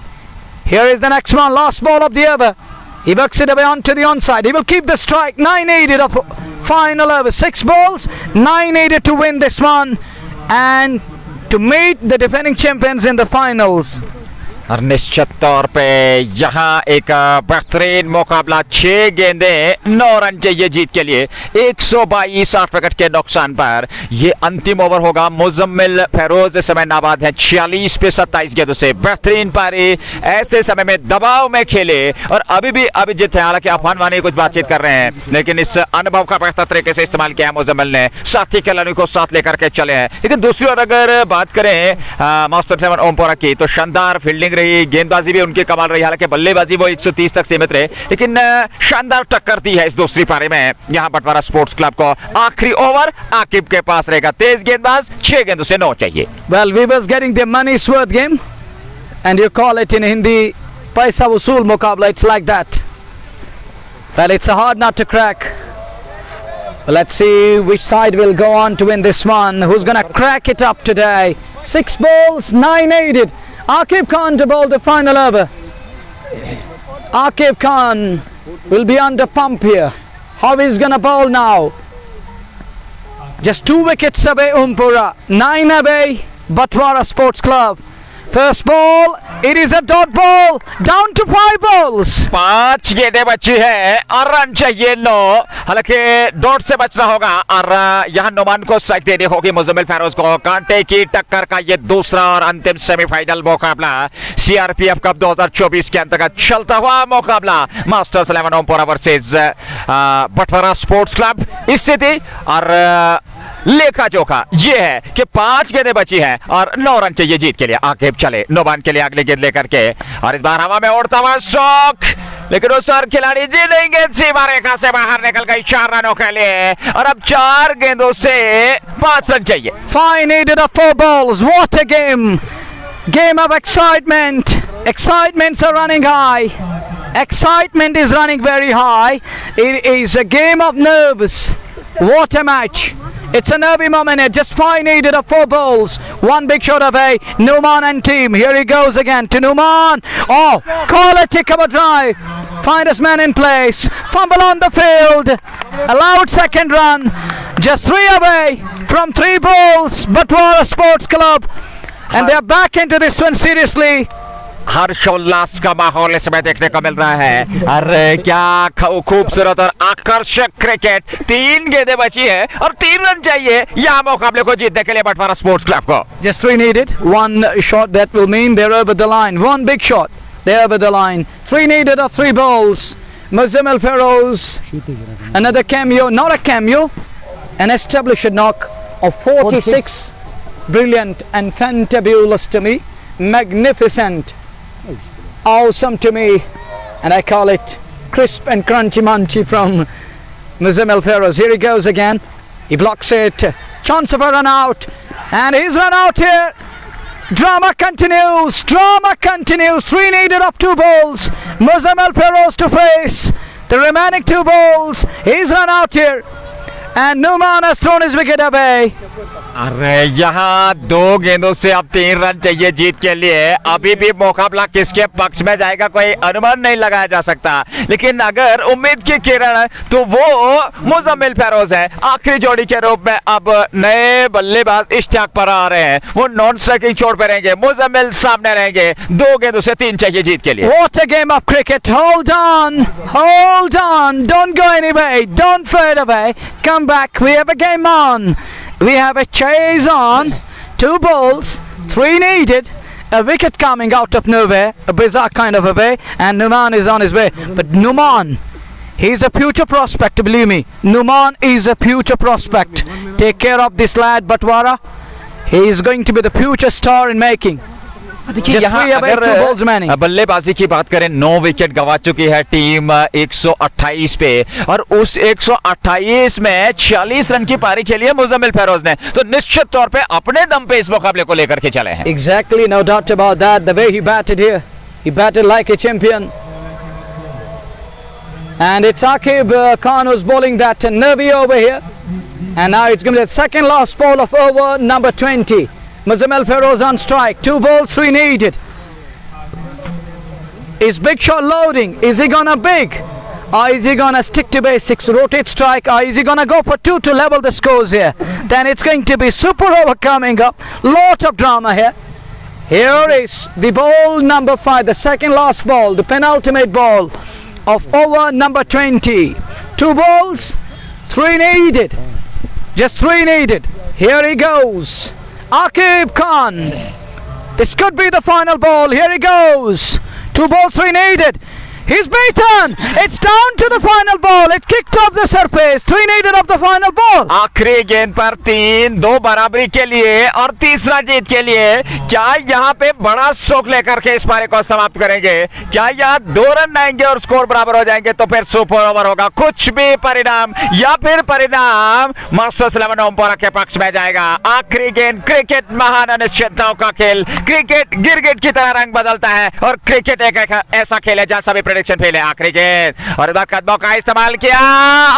Here is the next one, last ball of the over. He works it away onto the onside. He will keep the strike. 9 needed of final over. 6 balls, 9 needed to win this one and to meet the defending champions in the finals. और निश्चित तौर पे यहाँ एक बेहतरीन मुकाबला, 6 गेंदें 9 run चाहिए जीत के लिए 122 8 विकेट के नुकसान पर। ये अंतिम ओवर होगा। मुजम्मिल फेरोज इस समय नाबाद है 46 पे 27 गेंदों से। बेहतरीन पारी, ऐसे समय में दबाव में खेले और अभी भी अभिजीत है। हालांकि अफान वानी कुछ बातचीत कर रहे हैं, लेकिन इस अनुभव का बेहतर तरीके से इस्तेमाल किया मुजम्मिल ने। साथी खिलाड़ियों को साथ लेकर के चले हैं। लेकिन दूसरी ओर अगर बात करें मास्टर 7 ओमपुरा की, तो शानदार फील्डिंग रही, गेंदबाजी भी उनकी कमाल रही। हालांकि बल्लेबाजी वो 130 तक सीमित रहे, लेकिन शानदार टक्कर दी है इस दूसरी पारी में यहां बटवारा स्पोर्ट्स क्लब को। आखिरी ओवर आकिब के पास रहेगा। तेज गेंदबाज, 6 गेंदों से 9 चाहिए। Well, we was getting the money's worth game and you call it in Hindi paisa wasool muqabla. It's like that. Well, it's a hard nut to crack. Let's see which side will go on to win this one. Who's gonna crack it up today? 6 balls, 9 needed. Aqib Khan to bowl the final over. Aqib Khan will be under pump here. How he's gonna bowl now? Just 2 wickets away Umpura, 9 away Batwara Sports Club. First ball, it is a dot ball, down to 5 balls. 5 गेंदें बची है और run चाहिए 9। हालांकि dot से बचना होगा और यहाँ नुमान को स्ट्राइक देनी होगी मुजम्मिल फेरोज को। कांटे की टक्कर का ये दूसरा और अंतिम सेमीफाइनल मुकाबला सीआरपीएफ कप 2024 के अंतर्गत चलता हुआ मुकाबला मास्टर्स 11 ओमपुरा वर्सेस बटवारा स्पोर्ट्स क्लब। स्थिति और लेखा जोखा ये है कि 5 गेंदें बची हैं और 9 रन चाहिए जीत के लिए। आगे चले नोबान के लिए अगली गेंद लेकर के, और इस बार हवा में उड़ता हुआ स्ट्रोक, लेकिन उस और खिलाड़ी जीतेंगे। सीमा रेखा से बाहर निकल गई 4 रनों के लिए और अब 4 गेंदों से 5 रन चाहिए। 5 needed of 4 balls. What a game! Game of excitement. Excitements are running high. Excitement is running very high. It is a game of nerves. What a match! It's a nervy moment here. Just 5 needed of 4 balls. 1 big shot away. Numan and team. Here he goes again to Numan. Oh, quality cover drive. Finest man in place. Fumble on the field. Allowed second run. Just 3 away from 3 balls. Batwara Sports Club. And they're back into this one seriously. हर्षोल्लास का माहौल इसमें देखने को मिल रहा है। अरे क्या खूबसूरत और आकर्षक क्रिकेट। 3 गेंदें बची है और 3 रन चाहिए यहाँ मुकाबले को जीतने के लिए बटवारा स्पोर्ट्स क्लब को। Just 3 needed. 1 shot that will mean they're over the line. 1 big shot. They're over the line. 3 needed of 3 balls. Muzammil Feroz. Another cameo. Not a cameo. An established knock of 46. Brilliant and fantabulous to me. Magnificent. Awesome to me, and I call it crisp and crunchy munchy from Muzammil Feroz. Here he goes again. He blocks it. Chance of a run out, and he's run out here. Drama continues. Drama continues. 3 needed of 2 balls. Muzammil Feroz to face the remaining 2 balls. He's run out here, and Numan has thrown his wicket away. अरे यहाँ 2 गेंदों से अब 3 run चाहिए जीत के लिए। अभी भी मुकाबला किसके पक्ष में जाएगा कोई अनुमान नहीं लगाया जा सकता, लेकिन अगर उम्मीद की किरण है तो वो मुजम्मिल फेरोज है। आखिरी जोड़ी के रूप में अब नए बल्लेबाज इश्तियाक पर आ रहे हैं। वो नॉन स्ट्राइकिंग छोड़ पे रहेंगे, मुजम्मिल सामने रहेंगे। 2 गेंदों से 3 चाहिए जीत के लिए। What a game of cricket. Hold on. Hold on. Don't go anywhere. Don't fade away. Come back. We have a game on. We have a chase on. 2 balls, 3 needed. A wicket coming out of nowhere, a bizarre kind of a way, and Numan is on his way. But Numan, he's a future prospect, believe me. Numan is a future prospect. Take care of this lad, Batwara. He is going to be the future star in making. देखिए यहाँ अगर बल्लेबाजी की बात करें 9 wicket गंवा चुकी है टीम 128 पे, और उस 128 में 46 रन की पारी खेली है मुजम्मिल फेरोज ने, तो निश्चित तौर पे अपने दम पे इस मुकाबले को लेकर के चले हैं। Exactly, no doubt about that. The way he batted here, he batted like a champion. And it's Aqib Khan who's bowling that nervy over here. And now it's going to be the second last ball of over number 20. Muzammil Feroz on strike. 2 balls, 3 needed. Is Big Shot loading? Is he gonna big? Or is he gonna stick to basics, rotate strike, or is he gonna go for 2 to level the scores here? Then it's going to be super over coming up. Lot of drama here. Here is the ball number 5, the second last ball, the penultimate ball of over number 20. 2 balls, 3 needed. Just 3 needed. Here he goes. Aqib Khan. This could be the final ball. Here he goes. 2 balls, 3 needed. He's beaten. It's down to the final ball. It kicked off the surface. 3 needed of the final ball. आखिरी गेंद पर 3, 2 बराबरी के लिए और तीसरा जीत के लिए। क्या यहाँ पे बड़ा स्ट्रोक लेकर के इस पारी को समाप्त करेंगे? क्या यहाँ 2 रन आएंगे और स्कोर बराबर हो जाएंगे तो फिर सुपर ओवर होगा? कुछ भी परिणाम या फिर परिणाम मास्टर्स 11 ओमपोरा के पक्ष में जाएगा। आखिरी गेंद। क्रिकेट महान अनिश्चितताओं का खेल। क्रिकेट गिरगिट की तरह रंग बदलता है और क्रिकेट एक ऐसा खेल है जहां सभी प्रेडिक्शन फेल है। आखिरी गेंद और कदमों का इस्तेमाल किया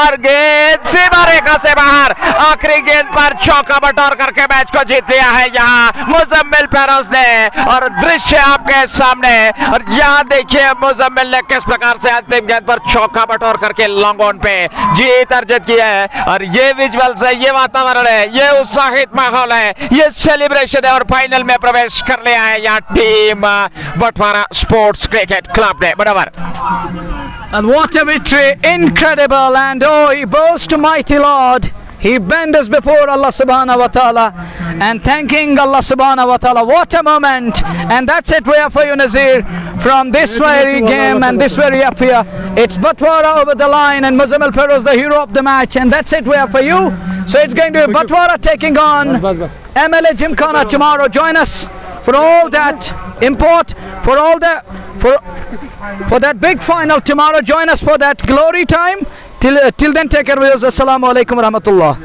और गेंद सीमा रेखा से बाहर। आखिरी गेंद पर चौका बटोर करके मैच को जीत लिया है यहाँ मुजम्मिल फेरोज ने। और दृश्य आपके सामने। और यहाँ देखिए मुजम्मिल ने किस प्रकार से अंतिम गेंद पर चौका बटोर करके लॉन्ग ऑन पे जीत अर्जित की है। और ये विजुअल्स है, ये वातावरण है, ये उत्साहित माहौल है, ये सेलिब्रेशन है और फाइनल में प्रवेश कर लिया है यहाँ टीम बटवारा स्पोर्ट्स क्रिकेट क्लब ने। बराबर। And what a victory, incredible, and oh, he bows to mighty Lord. He bends before Allah subhanahu wa ta'ala and thanking Allah subhanahu wa ta'ala. What a moment. And that's it we have for you, Nazir, from this very game and this very affair. It's Batwara over the line and Muzammil Feroz the hero of the match, and that's it we have for you. So it's going to be Batwara taking on MLA Gymkhana tomorrow. Join us for all that import, for all the for that big final tomorrow. Join us for that glory time. Till then, take care of yourselves. Assalamu alaikum wa rahmatullah.